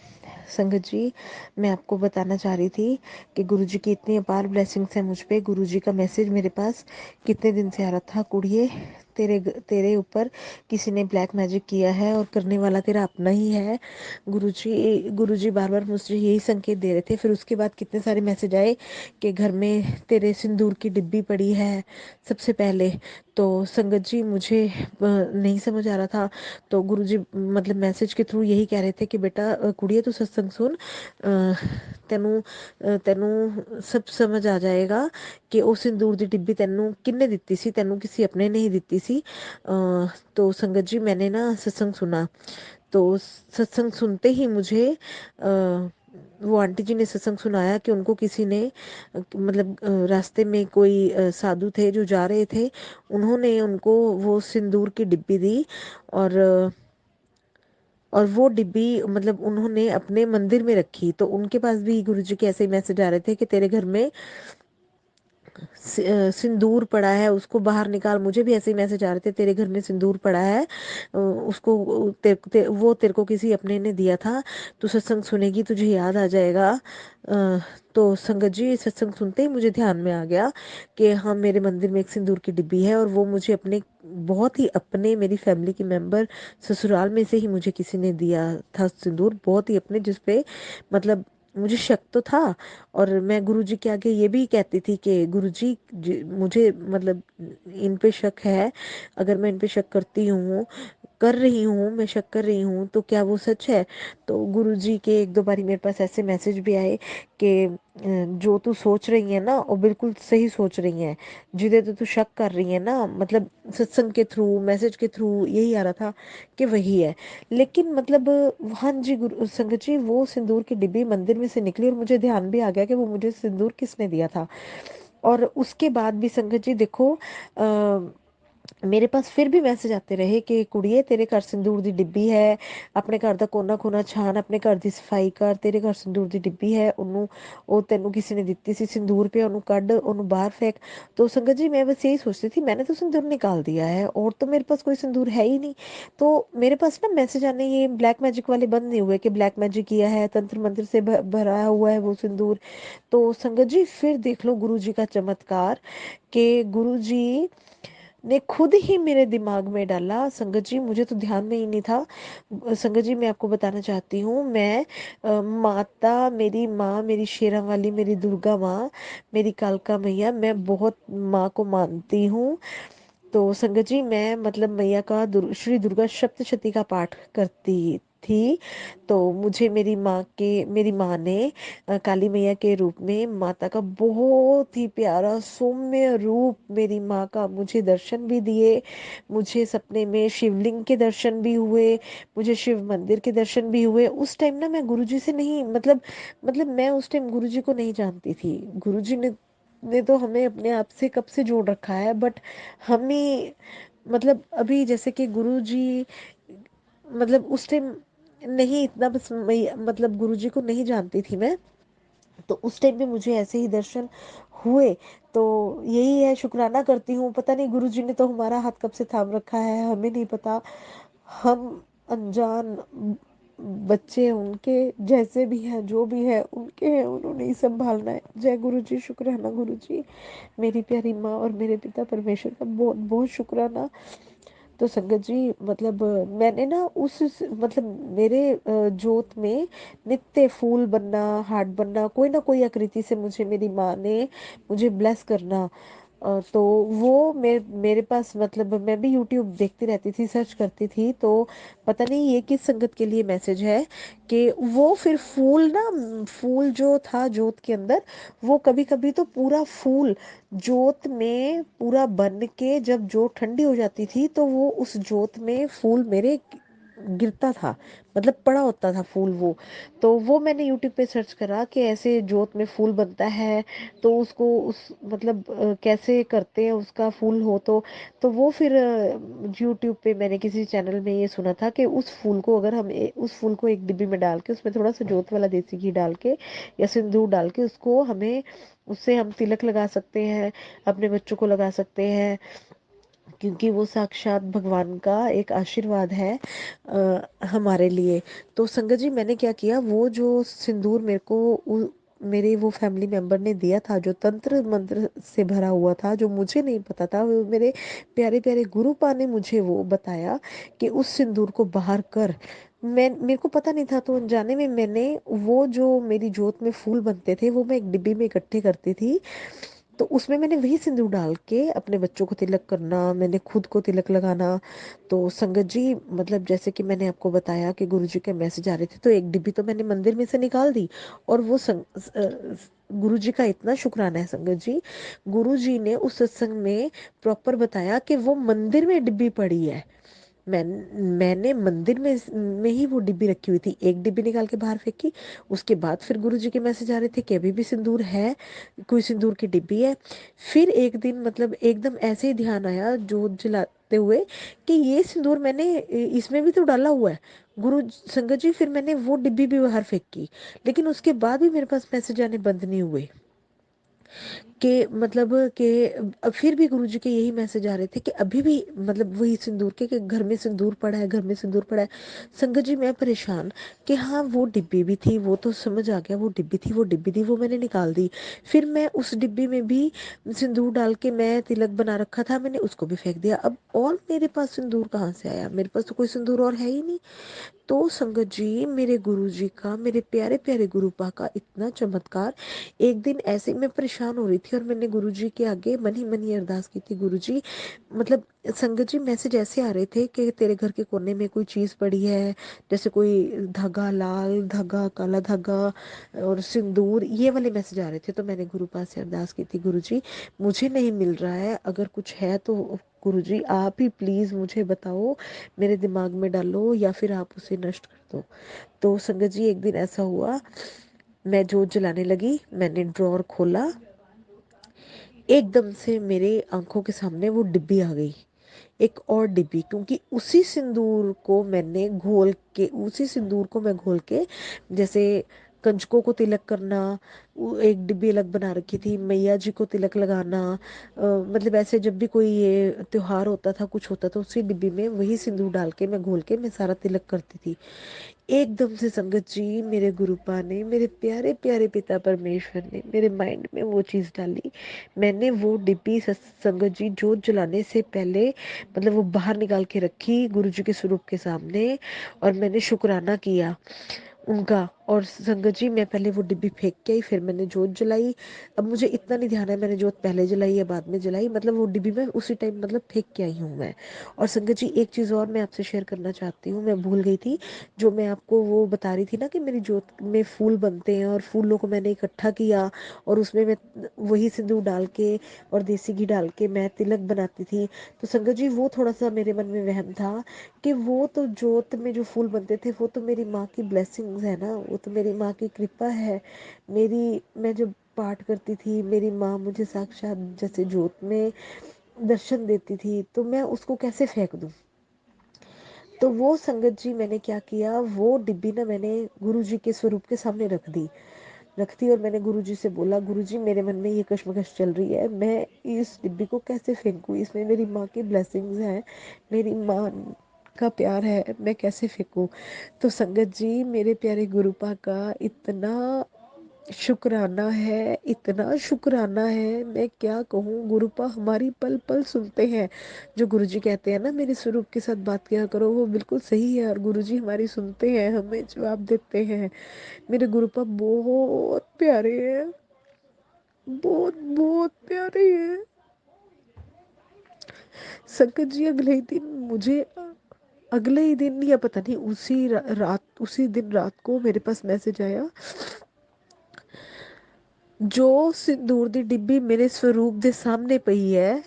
संगत जी, मैं आपको बताना चाह रही थी कि गुरु जी की इतनी अपार ब्लेसिंग्स है मुझ पे। गुरु जी का मैसेज मेरे पास कितने दिन से आ रहा था, कुड़िए तेरे ऊपर किसी ने ब्लैक मैजिक किया है और करने वाला तेरा अपना ही है। गुरु जी बार बार मुझे यही संकेत दे रहे थे। फिर उसके बाद कितने सारे मैसेज आए कि घर में तेरे सिंदूर की डिब्बी पड़ी है सबसे पहले। तो संगत जी, मुझे नहीं समझ आ रहा था। तो गुरुजी मतलब मैसेज के थ्रू यही कह रहे थे कि बेटा कुड़िए तू सत्संग सुन, तेनू तेनू सब समझ आ जाएगा कि ਉਹ ਸਿੰਦੂਰ ਦੀ डिब्बी तेनू किन्ने ਦਿੱਤੀ ਸੀ, तेनू किसी अपने ने ही ਦਿੱਤੀ ਸੀ। तो संगत जी, मैंने ना सत्संग सुना, तो सत्संग सुनते ही मुझे वो आंटी जी ने सत्संग सुनाया कि उनको किसी ने मतलब रास्ते में कोई साधु थे जो जा रहे थे, उन्होंने उनको वो सिंदूर की डिब्बी दी। और और वो डिब्बी मतलब उन्होंने अपने मंदिर में रखी। तो उनके पास भी गुरुजी के ऐसे ही मैसेज आ रहे थे कि तेरे घर में सिंदूर पड़ा है, उसको बाहर निकाल। मुझे भी ऐसे ही मैसेज आ रहे थे, तेरे घर में सिंदूर पड़ा है, उसको वो तेरे को किसी अपने ने दिया था, तू सत्संग सुनेगी तुझे याद आ जाएगा। अ, तो संगत जी सत्संग सुनते ही मुझे ध्यान में आ गया कि हाँ, मेरे मंदिर में एक सिंदूर की डिब्बी है, और वो मुझे अपने बहुत ही अपने, मेरी फैमिली की मेंबर ससुराल में से ही मुझे किसी ने दिया था सिंदूर, बहुत ही अपने, जिसपे मतलब मुझे शक तो था। और मैं गुरुजी के आगे ये भी कहती थी कि गुरुजी मुझे मतलब इन पे शक है, अगर मैं इन पे शक करती हूँ, कर रही हूँ, मैं शक कर रही हूँ, तो क्या वो सच है? तो गुरुजी के एक दो बारी मेरे पास ऐसे मैसेज भी आए कि जो तू सोच रही है ना वो बिल्कुल सही सोच रही है, जिधे तो तू शक कर रही है ना, मतलब सत्संग के थ्रू, मैसेज के थ्रू यही आ रहा था कि वही है। लेकिन मतलब हाँ जी गुरु संगत जी, वो सिंदूर की डिब्बी मंदिर में से निकली और मुझे ध्यान भी आ गया कि वो मुझे सिंदूर किसने दिया था। और उसके बाद भी संगत जी देखो, मेरे पास फिर भी मैसेज आते रहे कि कुड़िए तेरे घर सिंदूर दी डिब्बी है, अपने घर दा कोना कोना छान, अपने घर दी सफाई कर, तेरे घर सिंदूर दी डिब्बी है, ਉਹਨੂੰ ਉਹ ਤੈਨੂੰ किसी ने ਦਿੱਤੀ ਸੀ सिंदूर पे, ਉਹਨੂੰ ਕੱਢ, ਉਹਨੂੰ बाहर फेंक। तो संगत जी मैं बस यही सोचती थी, मैंने तो सिंदूर निकाल दिया है और तो मेरे पास कोई सिंदूर है ही नहीं। तो मेरे पास ना मैसेज आने ये ब्लैक मैजिक वाले बंद नहीं हुए कि ब्लैक मैजिक किया है, तंत्र मंत्र से भरा हुआ है वो सिंदूर। तो संगत जी फिर देख लो गुरु जी का चमत्कार, कि गुरु जी ने खुद ही मेरे दिमाग में डाला। संगत जी मुझे तो ध्यान में ही नहीं था। संगत जी मैं आपको बताना चाहती हूँ, मैं माता, मेरी माँ, मेरी शेरा वाली, मेरी दुर्गा माँ, मेरी कालका मैया, मैं बहुत माँ को मानती हूँ। तो संगत जी मैं मतलब मैया का श्री दुर्गा सप्तशती का पाठ करती थी। तो मुझे मेरी माँ ने काली मैया के रूप में माता का बहुत ही प्यारा सौम्य रूप, मेरी माँ का मुझे दर्शन भी दिए। मुझे सपने में शिवलिंग के दर्शन भी हुए, मुझे शिव मंदिर के दर्शन भी हुए। उस टाइम ना मैं गुरुजी से नहीं, मतलब मैं उस टाइम गुरुजी को नहीं जानती थी। गुरुजी ने तो हमें अपने आप से कब से जोड़ रखा है, बट हमें मतलब अभी जैसे कि गुरुजी, मतलब उस टाइम नहीं इतना, बस मतलब गुरुजी को नहीं जानती थी मैं, तो उस टाइम पे मुझे ऐसे ही दर्शन हुए। तो यही है, शुक्राना करती हूँ। पता नहीं गुरुजी ने तो हमारा हाथ कब से थाम रखा है, हमें नहीं पता। हम अनजान बच्चे हैं उनके, जैसे भी हैं जो भी है उनके हैं, उन्होंने ही संभालना है। जय गुरु जी, शुक्राना गुरु जी, मेरी प्यारी माँ और मेरे पिता परमेश्वर का बहुत बहुत शुक्राना। तो संगत जी मतलब मैंने ना मतलब मेरे जोत में नित्य फूल बनना, हार्ट बनना, कोई ना कोई आकृति से मुझे मेरी माँ ने मुझे ब्लेस करना। तो वो मेरे पास मतलब मैं भी यूट्यूब देखती रहती थी, सर्च करती थी। तो पता नहीं ये किस संगत के लिए मैसेज है कि वो फिर फूल ना, फूल जो था जोत के अंदर, वो कभी कभी तो पूरा फूल जोत में पूरा बन के, जब जोत ठंडी हो जाती थी तो वो उस जोत में फूल मेरे गिरता था, मतलब पड़ा होता था फूल वो। तो वो मैंने यूट्यूब पे सर्च करा कि ऐसे जोत में फूल बनता है, तो उसको उस मतलब कैसे करते हैं उसका फूल हो। तो वो फिर यूट्यूब पे मैंने किसी चैनल में ये सुना था कि उस फूल को अगर हम उस फूल को एक डिब्बी में डाल के उसमें थोड़ा सा जोत वाला देसी घी डाल के या सिंदूर डाल के उसको हमें, उससे हम तिलक लगा सकते हैं, अपने बच्चों को लगा सकते हैं, क्योंकि वो साक्षात भगवान का एक आशीर्वाद है हमारे लिए। तो संगत जी मैंने क्या किया, वो जो सिंदूर मेरे को मेरे वो फैमिली मेंबर ने दिया था, जो तंत्र मंत्र से भरा हुआ था, जो मुझे नहीं पता था, वो मेरे प्यारे प्यारे गुरुपा ने मुझे वो बताया कि उस सिंदूर को बाहर कर। मेरे को पता नहीं था, तो अनजाने में मैंने वो जो मेरी जोत में फूल बनते थे वो मैं एक डिब्बी में इकट्ठे करती थी। तो उसमें मैंने वही सिंदूर डाल के अपने बच्चों को तिलक करना, मैंने खुद को तिलक लगाना। तो संगत जी मतलब जैसे कि मैंने आपको बताया कि गुरुजी के मैसेज आ रहे थे, तो एक डिब्बी तो मैंने मंदिर में से निकाल दी। और वो गुरुजी का इतना शुक्राना है संगत जी, गुरुजी ने उस सत्संग में प्रॉपर बताया कि वो मंदिर में डिब्बी पड़ी है। मैं मैंने मंदिर में ही वो डिब्बी रखी हुई थी, एक डिब्बी निकाल के बाहर फेंकी। उसके बाद फिर गुरुजी के मैसेज आ रहे थे कि अभी भी सिंदूर है, कोई सिंदूर की डिब्बी है। फिर एक दिन मतलब एकदम ऐसे ही ध्यान आया जोत जलाते हुए कि ये सिंदूर मैंने इसमें भी तो डाला हुआ है। गुरु संगत जी फिर मैंने वो डिब्बी भी बाहर फेंकी, लेकिन उसके बाद भी मेरे पास मैसेज आने बंद नहीं हुए। कि मतलब कि फिर भी गुरुजी के यही मैसेज आ रहे थे कि अभी भी मतलब वही सिंदूर के घर में सिंदूर पड़ा है, घर में सिंदूर पड़ा है। संगत जी मैं परेशान कि हाँ वो डिब्बी भी थी, वो तो समझ आ गया, वो डिब्बी थी, वो डिब्बी थी, वो मैंने निकाल दी। फिर मैं उस डिब्बी में भी सिंदूर डाल के मैं तिलक बना रखा था, मैंने उसको भी फेंक दिया। अब और मेरे पास सिंदूर कहाँ से आया? मेरे पास तो कोई सिंदूर और है ही नहीं। तो संगत जी मेरे गुरुजी का, मेरे प्यारे प्यारे गुरुपा का इतना चमत्कार। एक दिन ऐसे ही मैं परेशान हो रही थी और मैंने गुरुजी के आगे मन ही मन ही अरदास की थी, गुरुजी मतलब संगत जी मैसेज ऐसे आ रहे थे कि तेरे घर के कोने में कोई चीज़ पड़ी है, जैसे कोई धागा, लाल धागा, काला धागा और सिंदूर, ये वाले मैसेज आ रहे थे। तो मैंने गुरु पास से अरदास की थी, गुरुजी मुझे नहीं मिल रहा है, अगर कुछ है तो गुरुजी आप ही प्लीज़ मुझे बताओ, मेरे दिमाग में डालो या फिर आप उसे नष्ट कर दो। तो संगत जी एक दिन ऐसा हुआ, मैं जोत जलाने लगी, मैंने ड्रॉर खोला, एकदम से मेरे आंखों के सामने वो डिब्बी आ गई, एक और डिब्बी, क्योंकि उसी सिंदूर को मैंने घोल के, उसी सिंदूर को मैं घोल के, जैसे कंजकों को तिलक करना, एक डिब्बी अलग बना रखी थी, मैया जी को तिलक लगाना, मतलब ऐसे जब भी कोई ये त्योहार होता था, कुछ होता था, उसी डिब्बी में वही सिंदूर डाल के मैं घोल के मैं सारा तिलक करती थी। एकदम से संगत जी मेरे गुरुपा ने, मेरे प्यारे प्यारे पिता परमेश्वर ने मेरे माइंड में वो चीज़ डाली। मैंने वो डिब्बी संगत जी जोत जलाने से पहले मतलब वो बाहर निकाल के रखी गुरु जी के स्वरूप के सामने, और मैंने शुक्राना किया उनका। और संगत जी मैं पहले वो डिब्बी फेंक के आई, फिर मैंने जोत जलाई। अब मुझे इतना नहीं ध्यान है मैंने जोत पहले जलाई या बाद में जलाई, मतलब वो डिब्बी में उसी टाइम मतलब फेंक के आई हूँ मैं। और संगत जी एक चीज़ और मैं आपसे शेयर करना चाहती हूँ, मैं भूल गई थी, जो मैं आपको वो बता रही थी ना कि मेरी जोत में फूल बनते हैं और फूलों को मैंने इकट्ठा किया और उसमें मैं वही सिंदूर डाल के और देसी घी डाल के मैं तिलक बनाती थी। तो संगत जी वो थोड़ा सा मेरे मन में वहम था कि वो तो जोत में जो फूल बनते थे वो तो मेरी माँ की ब्लेसिंग्स है ना, वो तो मेरी माँ की कृपा है। मेरी मैं जब पाठ करती थी मेरी माँ मुझे साक्षात जैसे जोत में दर्शन देती थी, तो मैं उसको कैसे फेंक दूँ? तो वो संगत जी मैंने क्या किया, वो डिब्बी ना मैंने गुरु जी के स्वरूप के सामने रख दी और मैंने गुरुजी से बोला, गुरुजी मेरे मन में ये कश्मकश चल रही है, मैं इस डिब्बी को कैसे फेंकूं, इसमें मेरी माँ की ब्लेसिंग्स हैं, मेरी माँ का प्यार है, मैं कैसे फेंकूं? तो संगत जी मेरे प्यारे गुरुपा का इतना शुक्राना है, इतना शुक्राना है, मैं क्या कहूँ। गुरुपा हमारी पल पल सुनते हैं। जो गुरुजी कहते हैं ना मेरे स्वरूप के साथ बात किया करो, वो बिल्कुल सही है, और गुरुजी हमारी सुनते हैं, हमें जवाब देते हैं। मेरे गुरुपा बहुत प्यारे हैं, बहुत बहुत प्यारे हैं। संकट जी अगले ही दिन मुझे, अगले ही दिन या पता नहीं उसी रात, उसी दिन रात को मेरे पास मैसेज आया, जो सिंदूर दी डिब्बी मेरे स्वरूप दे सामने पई है,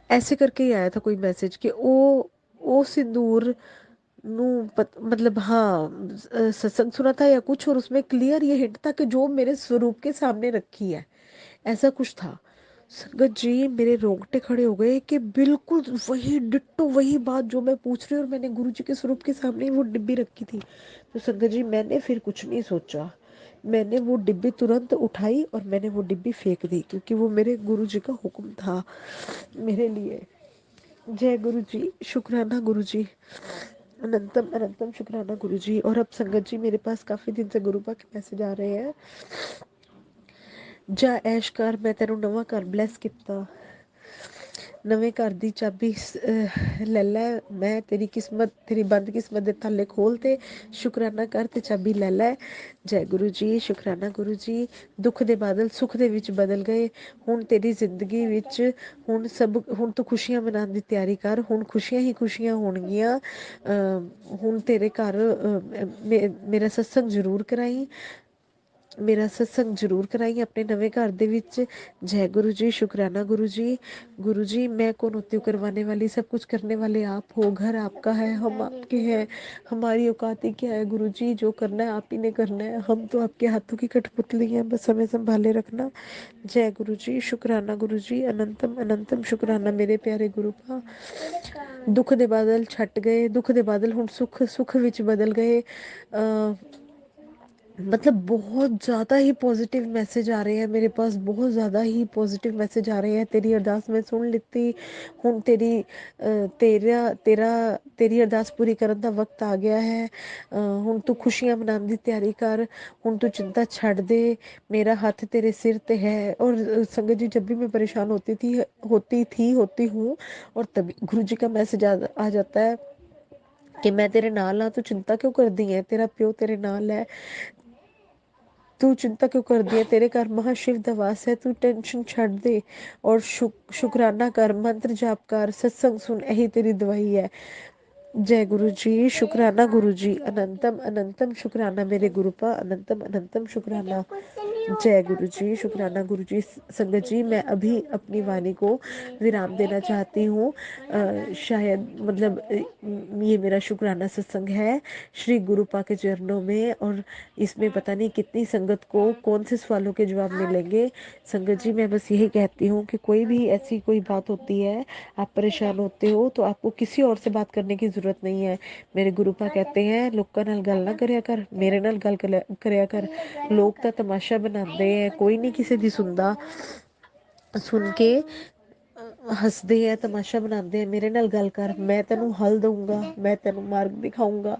ऐसे करके ही आया था कोई मैसेज कि ओ सिंदूर मतलब हाँ सत्संग सुना था या कुछ, और उसमें क्लियर ये हिंट था कि जो मेरे स्वरूप के सामने रखी है, ऐसा कुछ था। संगत जी मेरे रोंगटे खड़े हो गए कि बिल्कुल वही डिट्टो वही बात जो मैं पूछ रही हूँ, और मैंने गुरु जी के स्वरूप के सामने ही वो डिब्बी रखी थी। तो संगत जी मैंने फिर कुछ नहीं सोचा, मैंने वो डिब्बी तुरंत उठाई और मैंने वो डिब्बी फेंक दी, क्योंकि वो मेरे गुरु जी का हुक्म था मेरे लिए। जय गुरु जी, शुक्राना गुरु जी, अनंतम अनंतम शुक्राना गुरु जी। और अब संगत जी मेरे पास काफी दिन से गुरुपा के मैसेज आ रहे हैं, जा ऐश कर, मैं तेरू नवा घर ब्लैस किता, नवे घर दी चाबी ले लै, मैं तेरी किस्मत, तेरी बंद किस्मत दे ताले खोल ते शुकराना कर ते चाबी ले लै। जय गुरु जी, शुकराना गुरु जी। दुख दे बादल सुख दे विच बदल गए, हुण तेरी जिंदगी विच हुण तू खुशियां मनाने दी तैयारी कर, हुण खुशियां ही खुशियां होणगियां। हुण तेरे घर मेरा सत्संग जरूर कराई, मेरा सत्संग जरूर कराई अपने नवे घर दे विच। जय गुरु जी, शुक्राना गुरु जी। गुरु जी मैं कौन होती हूँ करवाने वाली, सब कुछ करने वाले आप हो, घर आपका है, हम आपके हैं, हमारी औकात ही क्या है गुरु जी, जो करना है आप ही ने करना है, हम तो आपके हाथों की कठपुतली हैं, बस हमें संभाले रखना। जय गुरु जी, शुक्राना गुरु जी, अनंतम अनंतम शुक्राना मेरे प्यारे गुरु का। दुख दे बादल छट गए, दुख दे बादल हुण सुख सुख विच बदल गए। मतलब बहुत ज़्यादा ही पॉजिटिव मैसेज आ रहे हैं मेरे पास, बहुत ज़्यादा ही पॉजिटिव मैसेज आ रहे हैं। तेरी अरदास मैं सुन लिती हूँ, तेरी अरदास पूरी करन दा वक्त आ गया है। ਹੁਣ ਤੂੰ ਖੁਸ਼ੀਆਂ ਮਨਾਉਣ ਦੀ ਤਿਆਰੀ ਕਰ, ਹੁਣ ਤੂੰ चिंता ਛੱਡ दे, मेरा हाथ तेरे सिर पे है। और संगत जी, जब भी मैं परेशान होती हूँ और तभी गुरु जी का मैसेज आ जाता है कि मैं तेरे नाल हाँ, तू चिंता क्यों कर दी है, तेरा प्यो तेरे नाल है, तू चिंता क्यों कर दी है, तेरे घर महाशिव दा वास है, तू टेंशन छੱਡ दे और शुकराना कर, मंत्र जाप कर, सत्संग सुन, यही तेरी दवाई है। जय गुरु जी, शुक्राना गुरु जी, अनंतम अनंतम शुक्राना मेरे गुरुपा, अनंतम अनंतम शुक्राना। जय गुरु जी, शुक्राना गुरु जी। संगत जी, मैं अभी अपनी वाणी को विराम देना चाहती हूँ। शायद मतलब ये मेरा शुक्राना सत्संग है श्री गुरुपा के चरणों में, और इसमें पता नहीं कितनी संगत को कौन से सवालों के जवाब मिलेंगे। संगत जी, मैं बस यही कहती हूँ कि कोई भी ऐसी कोई बात होती है, आप परेशान होते हो, तो आपको किसी और से बात करने की जरूरत नहीं है। मेरे गुरुपा कहते हैं, लोਕਾਂ ਨਾਲ ਗੱਲ ना करया कर, मेरे नाल गल करया कर। लोग तो तमाशा बनाते हैं, कोई नहीं किसी दी सुनता, सुन के हसदे है, तमाशा बनाते हैं। मेरे नाल गल कर, मैं तेनू हल दूंगा, मैं तेनू मार्ग दिखाऊंगा।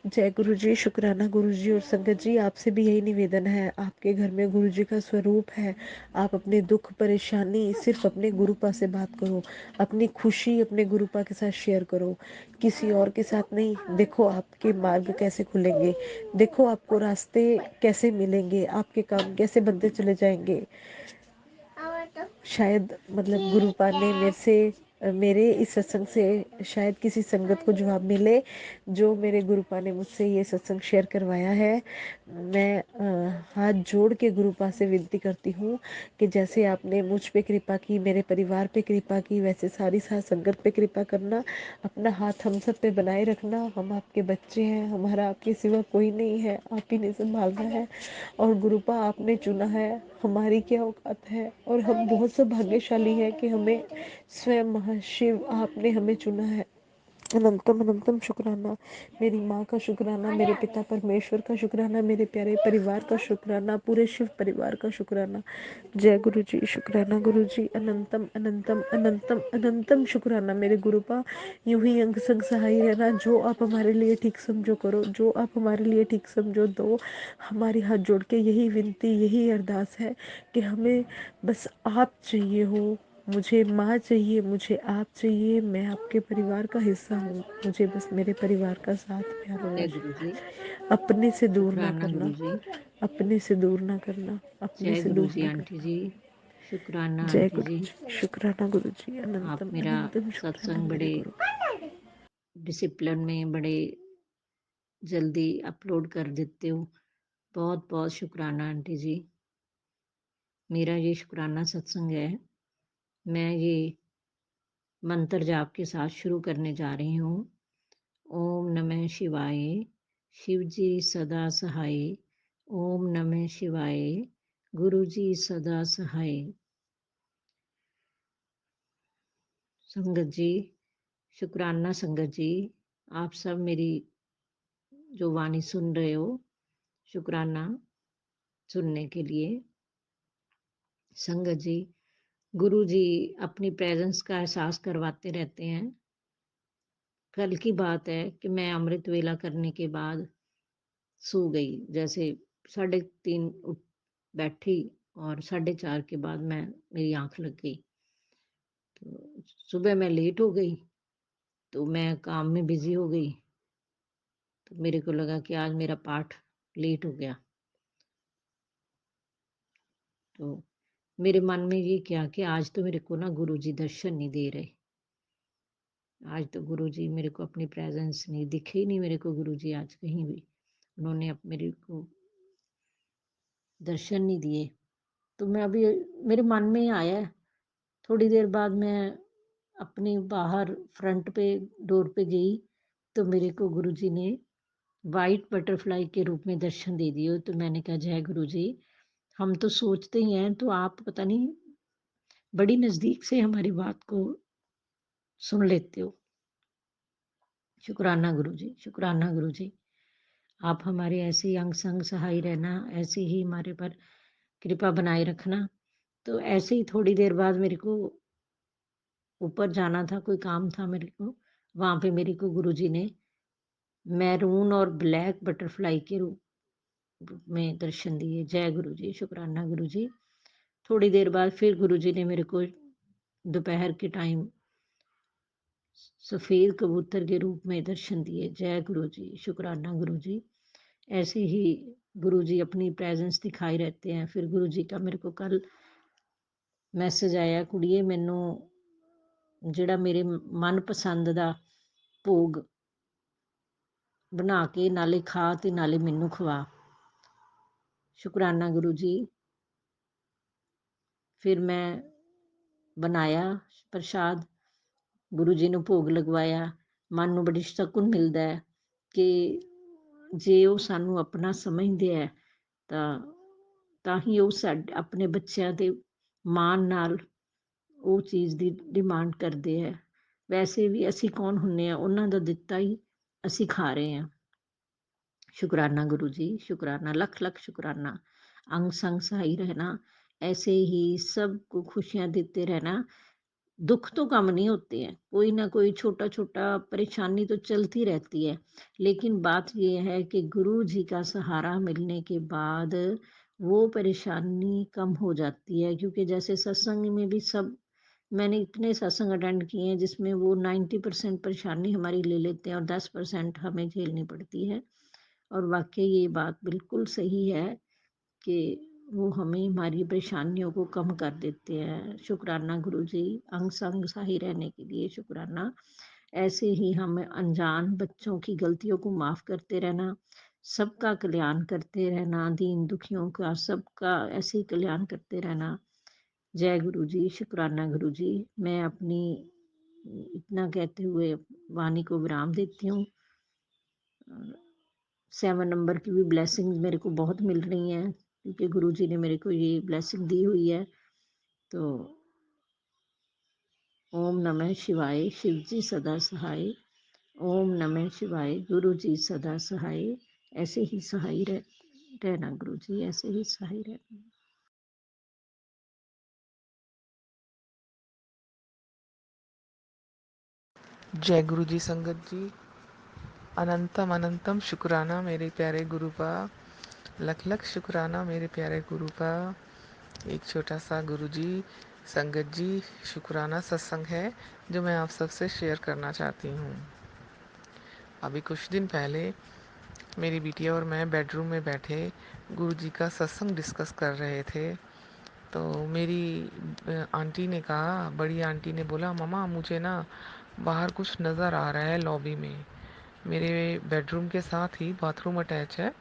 जय गुरु जी, शुक्राना गुरु जी। और संगत जी, आपसे भी यही निवेदन है, आपके घर में गुरु जी का स्वरूप है, आप अपने दुख परेशानी सिर्फ अपने गुरुपा से बात करो, अपनी खुशी अपने गुरुपा के साथ शेयर करो, किसी और के साथ नहीं। देखो आपके मार्ग कैसे खुलेंगे, देखो आपको रास्ते कैसे मिलेंगे, आपके काम कैसे बनते चले जाएंगे। शायद मतलब गुरुपा ने मेरे इस सत्संग से शायद किसी संगत को जवाब मिले, जो मेरे गुरुपा ने मुझसे ये सत्संग शेयर करवाया है। मैं हाथ जोड़ के गुरुपा से विनती करती हूँ कि जैसे आपने मुझ पे कृपा की, मेरे परिवार पे कृपा की, वैसे सारी साथ संगत पे कृपा करना, अपना हाथ हम सब पे बनाए रखना। हम आपके बच्चे हैं, हमारा आपके सिवा कोई नहीं है, आप ही ने संभालना है। और गुरुपा आपने चुना है, हमारी क्या औकात है, और हम बहुत सौभाग्यशाली हैं कि हमें स्वयं महाशिव आपने हमें चुना है। अनंतम अनंतम शुक्राना। मेरी माँ का शुक्राना, मेरे पिता परमेश्वर का शुक्राना, मेरे प्यारे परिवार का शुक्राना, पूरे शिव परिवार का शुक्राना। जय गुरु जी, शुक्राना गुरु जी, अनंतम अनंतम अनंतम अनंतम शुक्राना मेरे गुरुपा। यूं ही अंग संग सहाय रहना, जो आप हमारे लिए ठीक समझो करो, जो आप हमारे लिए ठीक समझो दो। हमारी हाथ जोड़ के यही विनती, यही अरदास है कि हमें बस आप चाहिए हो। मुझे माँ चाहिए, मुझे आप चाहिए, मैं आपके परिवार का हिस्सा हूँ, मुझे बस मेरे परिवार का साथ प्यार होना जय गुरु जी, चाहिए। अपने से दूर ना शुक्राना करना, गुरु जी। अपने से दूर ना करना, अपने जय से गुरु दूर जी ना आंटी करना। जी, शुक्राना जय आंटी गुरु जी। जी, शुक्राना गुरु जी, आप अनंतम मेरा अनंतम शुक्राना सत्संग मेरे बड़े गुरु। डिसिप्लिन में बड़े जल्दी अपलोड कर देते हो। बहुत बहुत शुक्राना आंटी जी। मेरा ये शुक्राना सत्संग है, मैं ये मंत्र जाप के साथ शुरू करने जा रही हूँ। ओम नमः शिवाय, शिव जी सदा सहाय। ओम नमः शिवाय, गुरु जी सदा सहाय। संगत जी, शुक्राना संगत जी, आप सब मेरी जो वाणी सुन रहे हो, शुक्राना सुनने के लिए। संगत जी, गुरु जी अपनी प्रेजेंस का एहसास करवाते रहते हैं। कल की बात है कि मैं अमृत वेला करने के बाद सो गई, जैसे 3:30 बैठी और 4:30 के बाद मेरी आंख लग गई। तो सुबह मैं लेट हो गई, तो मैं काम में बिजी हो गई, तो मेरे को लगा कि आज मेरा पाठ लेट हो गया। तो मेरे मन में ये क्या कि आज तो मेरे को ना गुरुजी दर्शन नहीं दे रहे। आज तो गुरुजी मेरे को अपनी प्रेजेंस नहीं दिखे ही नहीं, मेरे को गुरुजी आज कहीं भी उन्होंने मेरे को दर्शन नहीं दिए। तो मैं अभी मेरे मन में आया है, थोड़ी देर बाद मैं अपनी बाहर फ्रंट पे डोर पे गई, तो मेरे को गुरुजी ने वाइट बटरफ्लाई के रूप में दर्शन दे दिए। तो मैंने कहा, जय गुरुजी, हम तो सोचते ही हैं, तो आप पता नहीं बड़ी नजदीक से हमारी बात को सुन लेते हो। शुक्राना गुरु जी, शुक्राना गुरु जी। आप हमारे ऐसे ही अंग संग सहाय रहना, ऐसे ही हमारे पर कृपा बनाए रखना। तो ऐसे ही थोड़ी देर बाद मेरे को ऊपर जाना था, कोई काम था मेरे को। वहाँ पे मेरे को गुरुजी ने मैरून और ब्लैक बटरफ्लाई के रूप में दर्शन दिए। जय गुरुजी, शुक्राना गुरुजी। थोड़ी देर बाद फिर गुरुजी ने मेरे को दोपहर के टाइम सफेद कबूतर के रूप में दर्शन दिए। जय गुरुजी, शुक्राना गुरुजी। ऐसे ही गुरुजी अपनी प्रेजेंस दिखाई रहते हैं। फिर गुरुजी का मेरे को कल मैसेज आया, कुड़िए मैनू ਜਿਹੜਾ ਮੇਰੇ ਮਨਪਸੰਦ ਦਾ ਭੋਗ ਬਣਾ ਕੇ ਨਾਲੇ ਖਾ ਤੇ ਨਾਲੇ ਮੈਨੂੰ ਖਵਾ। ਸ਼ੁਕਰਾਨਾ ਗੁਰੂ ਜੀ। ਫਿਰ ਮੈਂ ਬਣਾਇਆ ਪ੍ਰਸ਼ਾਦ, ਗੁਰੂ ਜੀ ਨੂੰ ਭੋਗ ਲਗਵਾਇਆ। ਮਨ ਨੂੰ ਬੜੀ ਸਕੂਨ ਮਿਲਦਾ ਹੈ ਕਿ ਜੇ ਉਹ ਸਾਨੂੰ ਆਪਣਾ ਸਮਝਦੇ ਹੈ ਤਾਂ ਹੀ ਉਹ ਸਾਡੇ ਆਪਣੇ ਬੱਚਿਆਂ ਦੇ ਮਾਣ ਨਾਲ ਉਹ ਚੀਜ਼ ਦੀ ਡਿਮਾਂਡ ਕਰਦੇ ਹੈ। ਵੈਸੇ ਵੀ ਅਸੀਂ ਕੌਣ ਹੁੰਦੇ ਹਾਂ, ਉਹਨਾਂ ਦਾ ਦਿੱਤਾ ਹੀ ਅਸੀਂ ਖਾ ਰਹੇ ਹਾਂ। शुक्राना गुरु जी, शुक्राना, लख लख शुक्राना। अंग संग सहाई रहना, ऐसे ही सबको खुशियां देते रहना। दुख तो कम नहीं होते हैं, कोई ना कोई छोटा छोटा परेशानी तो चलती रहती है, लेकिन बात यह है कि गुरु जी का सहारा मिलने के बाद वो परेशानी कम हो जाती है। क्योंकि जैसे सत्संग में भी सब मैंने इतने सत्संग अटेंड किए हैं जिसमें वो 90% परेशानी हमारी ले लेते हैं और 10% हमें झेलनी पड़ती है। और वाकई ये बात बिल्कुल सही है कि वो हमें हमारी परेशानियों को कम कर देते हैं। शुक्राना गुरु जी, अंग संग सही रहने के लिए शुक्राना। ऐसे ही हम अनजान बच्चों की गलतियों को माफ़ करते रहना, सबका कल्याण करते रहना, दीन दुखियों का सबका ऐसे ही कल्याण करते रहना। जय गुरु जी, शुक्राना गुरु जी। मैं अपनी इतना कहते हुए वाणी को विराम देती हूँ। 7 नंबर की भी ब्लेसिंग मेरे को बहुत मिल रही हैं, क्योंकि गुरु जी ने मेरे को ये ब्लेसिंग दी हुई है। तो ओम नमः शिवाय, शिव जी सदा सहाय। ओम नमः शिवाय, गुरु जी सदा सहाय। ऐसे ही सहाय रहना गुरु जी, ऐसे ही सहाय रहना। जय गुरु जी संगत जी। अनंतम अनंतम शुक्राना मेरे प्यारे गुरु का, लख लख शुक्राना मेरे प्यारे गुरु का। एक छोटा सा गुरु जी संगत जी शुक्राना सत्संग है जो मैं आप सबसे शेयर करना चाहती हूँ। अभी कुछ दिन पहले मेरी बिटिया और मैं बेडरूम में बैठे गुरु जी का सत्संग डिस्कस कर रहे थे। तो मेरी आंटी ने कहा, बड़ी आंटी ने बोला, मम्मा मुझे ना बाहर कुछ नज़र आ रहा है लॉबी में। मेरे बेडरूम के साथ ही बाथरूम अटैच है,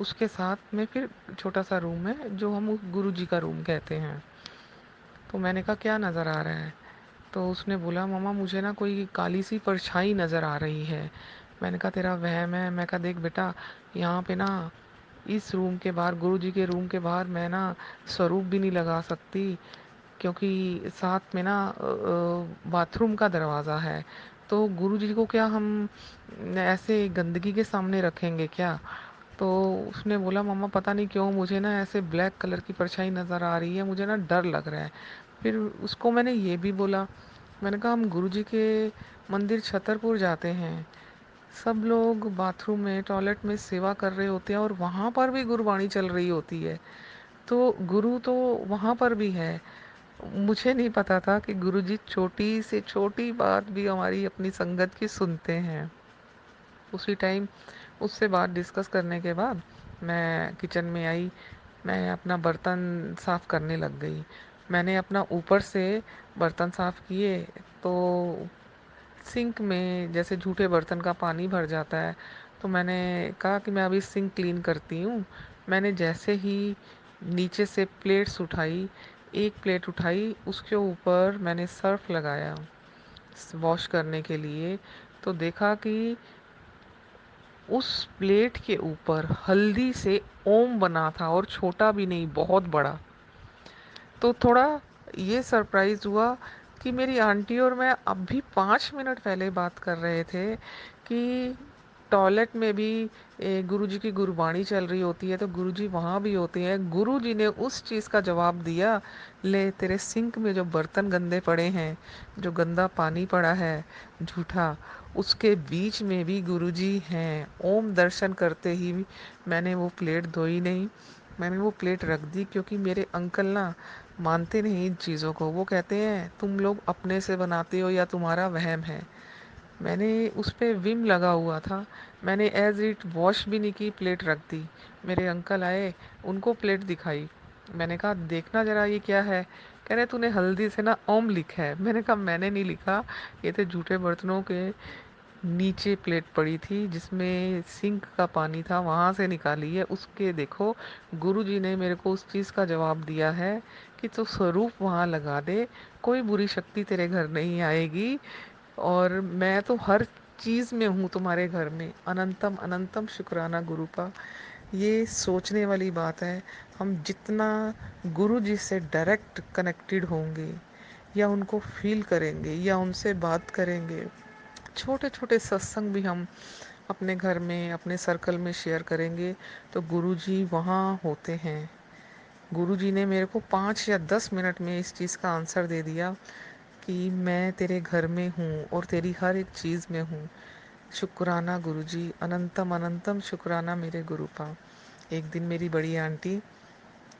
उसके साथ में फिर छोटा सा रूम है जो हम गुरु जी का रूम कहते हैं। तो मैंने कहा क्या नज़र आ रहा है? तो उसने बोला, मम्मा मुझे ना कोई काली सी परछाई नज़र आ रही है। मैंने कहा तेरा वहम है। मैं कहा देख बेटा, यहाँ पे ना इस रूम के बाहर, गुरु जी के रूम के बाहर मैं ना स्वरूप भी नहीं लगा सकती, क्योंकि साथ में ना बाथरूम का दरवाज़ा है। तो गुरु जी को क्या हम ऐसे गंदगी के सामने रखेंगे क्या? तो उसने बोला, मम्मा पता नहीं क्यों मुझे ना ऐसे ब्लैक कलर की परछाई नज़र आ रही है, मुझे ना डर लग रहा है। फिर उसको मैंने ये भी बोला, मैंने कहा हम गुरु जी के मंदिर छतरपुर जाते हैं, सब लोग बाथरूम में टॉयलेट में सेवा कर रहे होते हैं और वहाँ पर भी गुरबाणी चल रही होती है, तो गुरु तो वहाँ पर भी है। मुझे नहीं पता था कि गुरु जी छोटी से छोटी बात भी हमारी अपनी संगत की सुनते हैं। उसी टाइम उससे बात डिस्कस करने के बाद मैं किचन में आई, मैं अपना बर्तन साफ़ करने लग गई। मैंने अपना ऊपर से बर्तन साफ़ किए तो सिंक में जैसे झूठे बर्तन का पानी भर जाता है, तो मैंने कहा कि मैं अभी सिंक क्लीन करती हूँ। मैंने जैसे ही नीचे से प्लेट्स उठाई, एक प्लेट उठाई, उसके ऊपर मैंने सर्फ लगाया वॉश करने के लिए, तो देखा कि उस प्लेट के ऊपर हल्दी से ओम बना था, और छोटा भी नहीं, बहुत बड़ा। तो थोड़ा ये सरप्राइज़ हुआ कि मेरी आंटी और मैं अब भी 5 मिनट पहले बात कर रहे थे कि टॉयलेट में भी गुरुजी की गुरबाणी चल रही होती है तो गुरुजी वहाँ भी होते हैं। गुरुजी ने उस चीज़ का जवाब दिया, ले तेरे सिंक में जो बर्तन गंदे पड़े हैं, जो गंदा पानी पड़ा है झूठा, उसके बीच में भी गुरुजी हैं। ओम दर्शन करते ही मैंने वो प्लेट धोई नहीं, मैंने वो प्लेट रख दी, क्योंकि मेरे अंकल ना मानते नहीं इन चीज़ों को। वो कहते हैं तुम लोग अपने से बनाते हो या तुम्हारा वहम है। मैंने उस पे विम लगा हुआ था, मैंने एज इट वॉश भी नहीं की, प्लेट रख दी। मेरे अंकल आए, उनको प्लेट दिखाई, मैंने कहा देखना जरा ये क्या है। कह रहे तूने हल्दी से ना ओम लिखा है। मैंने कहा मैंने नहीं लिखा, ये थे झूठे बर्तनों के नीचे प्लेट पड़ी थी जिसमें सिंक का पानी था, वहाँ से निकाली है। उसके देखो गुरुजी ने मेरे को उस चीज़ का जवाब दिया है कि तू स्वरूप वहाँ लगा दे, कोई बुरी शक्ति तेरे घर नहीं आएगी। और मैं तो हर चीज़ में हूँ तुम्हारे घर में। अनंतम अनंतम शुक्राना गुरु का। ये सोचने वाली बात है, हम जितना गुरु जी से डायरेक्ट कनेक्टेड होंगे या उनको फील करेंगे या उनसे बात करेंगे, छोटे छोटे सत्संग भी हम अपने घर में अपने सर्कल में शेयर करेंगे, तो गुरु जी वहाँ होते हैं। गुरु जी ने मेरे को 5 या 10 मिनट में इस चीज़ का आंसर दे दिया कि मैं तेरे घर में हूँ और तेरी हर एक चीज़ में हूँ। शुक्राना गुरुजी, अनंतम अनंतम शुक्राना मेरे गुरुपा। एक दिन मेरी बड़ी आंटी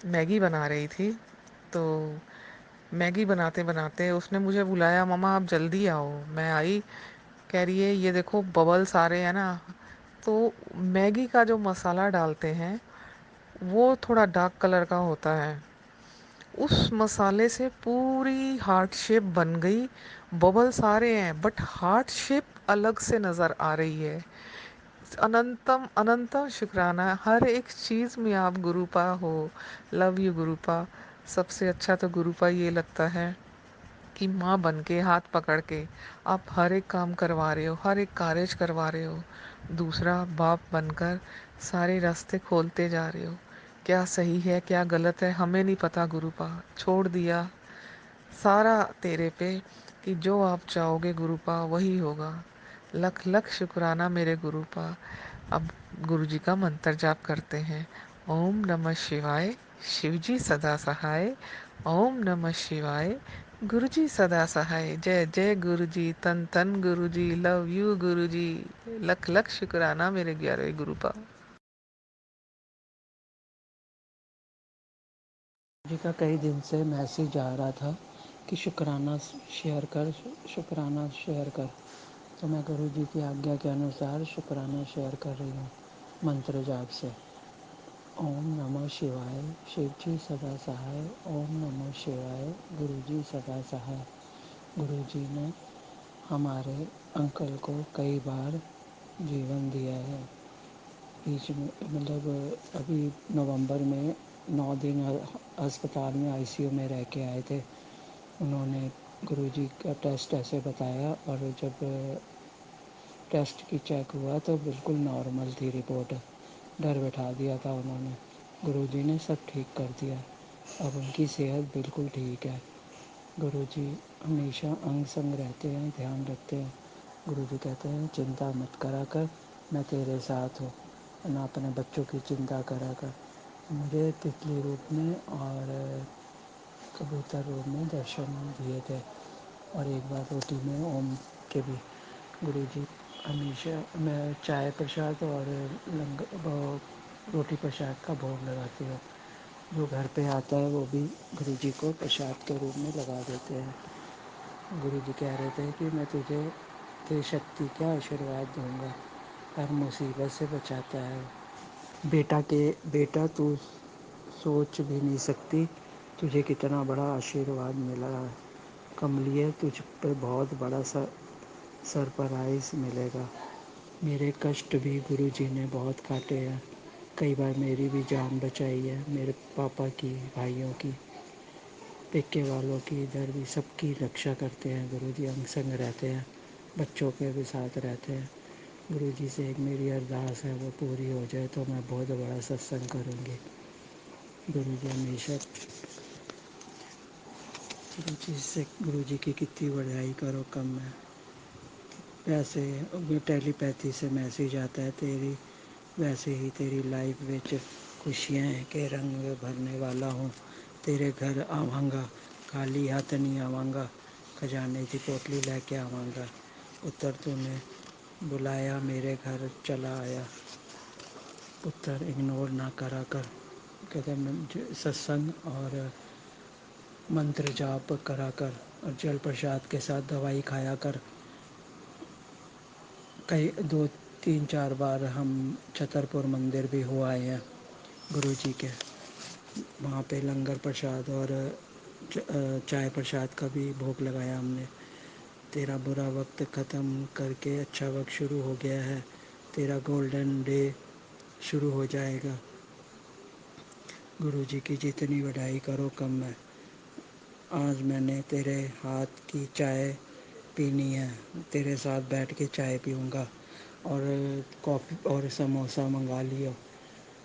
मैगी बना रही थी, तो मैगी बनाते बनाते उसने मुझे बुलाया, मम्मा आप जल्दी आओ। मैं आई, कह रही है ये देखो बबल्स आ रहे हैं ना। तो मैगी का जो मसाला डालते हैं वो थोड़ा डार्क कलर का होता है, उस मसाले से पूरी हार्ट शेप बन गई। बबल्स आ रहे हैं बट हार्ट शेप अलग से नज़र आ रही है। अनंतम अनंतम शुक्राना, हर एक चीज़ में आप गुरुपा हो। Love you गुरुपा। सबसे अच्छा तो गुरुपा ये लगता है कि माँ बन के हाथ पकड़ के आप हर एक काम करवा रहे हो, हर एक कार्य करवा रहे हो। दूसरा बाप बनकर सारे रास्ते खोलते जा रहे हो। क्या सही है क्या गलत है हमें नहीं पता गुरुपा, छोड़ दिया सारा तेरे पे कि जो आप चाहोगे गुरुपा वही होगा। लख लख शुक्राना मेरे गुरुपा। अब गुरुजी का मंत्र जाप करते हैं। ओम नमः शिवाय, शिवजी सदा सहाय। ओम नमः शिवाय, गुरुजी सदा सहाय। जय जय गुरुजी, तन तन गुरुजी, लव यू गुरुजी। लख लख शुक्राना मेरे 11वें गुरुपा। जी का कई दिन से मैसेज आ रहा था कि शुक्राना शेयर कर, शुक्राना शेयर कर। तो मैं गुरु जी की आज्ञा के अनुसार शुक्राना शेयर कर रही हूँ मंत्र जाप से। ओम नमः शिवाय, शिव जी सदा सहाय। ओम नमः शिवाय, गुरु जी सदा सहाय। गुरु जी ने हमारे अंकल को कई बार जीवन दिया है। बीच में मतलब अभी नवंबर में 9 दिन अस्पताल में आईसीयू में रह के आए थे। उन्होंने गुरुजी का टेस्ट ऐसे बताया और जब टेस्ट की चेक हुआ तो बिल्कुल नॉर्मल थी रिपोर्ट। डर बैठा दिया था उन्होंने। गुरुजी ने सब ठीक कर दिया, अब उनकी सेहत बिल्कुल ठीक है। गुरुजी हमेशा अंग संग रहते हैं, ध्यान रखते हैं। गुरुजी कहते हैं चिंता मत करा कर, मैं तेरे साथ हूँ, ना अपने बच्चों की चिंता करा कर। मुझे तितली रूप में और कबूतर रूप में दर्शन दिए थे और एक बार रोटी में ओम के भी। गुरुजी हमेशा मैं चाय प्रसाद और रोटी प्रसाद का भोग लगाती हूँ। जो घर पे आता है वो भी गुरुजी को प्रसाद के रूप में लगा देते हैं। गुरुजी कह रहे थे कि मैं तुझे तेरी शक्ति का आशीर्वाद दूंगा, हर मुसीबत से बचाता है। बेटा तू सोच भी नहीं सकती तुझे कितना बड़ा आशीर्वाद मिला है। कमलिए तुझ पे बहुत बड़ा सरप्राइज मिलेगा। मेरे कष्ट भी गुरुजी ने बहुत काटे हैं। कई बार मेरी भी जान बचाई है, मेरे पापा की, भाइयों की, पेके वालों की, इधर भी सबकी रक्षा करते हैं गुरुजी। अंग संग रहते हैं, बच्चों के भी साथ रहते हैं। गुरुजी से एक मेरी अरदास है, वो पूरी हो जाए तो मैं बहुत बड़ा सत्संग करूँगी। गुरुजी हमेशा गुरुजी की कितनी बड़ाई करो कम है। वैसे टेलीपैथी से मैसेज आता है तेरी, वैसे ही तेरी लाइफ विच खुशियां के रंग भरने वाला हूँ। तेरे घर आवांगा, खाली हाथ नहीं आवांगा, खजाने की पोटली लेके आवांगा। पुत्र तूने बुलाया मेरे घर चला आया। पुत्र इग्नोर ना करा कर, कहते सत्संग और मंत्र जाप करा कर और जल प्रसाद के साथ दवाई खाया कर। कई 2-3-4 बार हम छतरपुर मंदिर भी हो आए हैं गुरु जी के, वहाँ पे लंगर प्रसाद और चाय प्रसाद का भी भोग लगाया हमने। तेरा बुरा वक्त ख़त्म करके अच्छा वक्त शुरू हो गया है, तेरा गोल्डन डे शुरू हो जाएगा। गुरु जी की जितनी बढ़ाई करो कम है। आज मैंने तेरे हाथ की चाय पीनी है, तेरे साथ बैठ के चाय पीऊँगा और कॉफ़ी और समोसा मंगा लियो।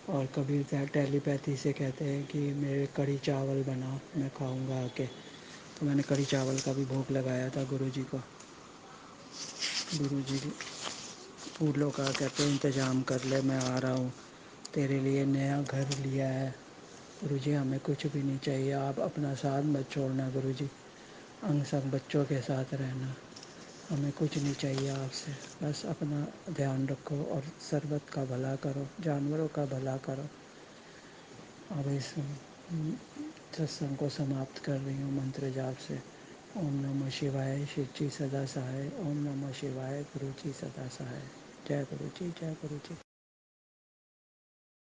और कभी टेलीपैथी से कहते हैं कि मेरे कढ़ी चावल बना, मैं खाऊंगा आके। तो मैंने कढ़ी चावल का भी भोग लगाया था गुरु जी को। गुरु जी फूलों का कहते इंतज़ाम कर ले, मैं आ रहा हूँ, तेरे लिए नया घर लिया है। गुरु जी हमें कुछ भी नहीं चाहिए, आप अपना साथ मत छोड़ना गुरु जी, अंग संग बच्चों के साथ रहना। हमें कुछ नहीं चाहिए आपसे, बस अपना ध्यान रखो और सर्वत का भला करो, जानवरों का भला करो। अब इस सत्संग को समाप्त कर रही हूँ मंत्र जाप से। ओम नमः शिवाय, शिव जी सदा सहाय। ओम नमः शिवाय, गुरु जी सदा सहाय। जय गुरु जी, जय गुरु जी।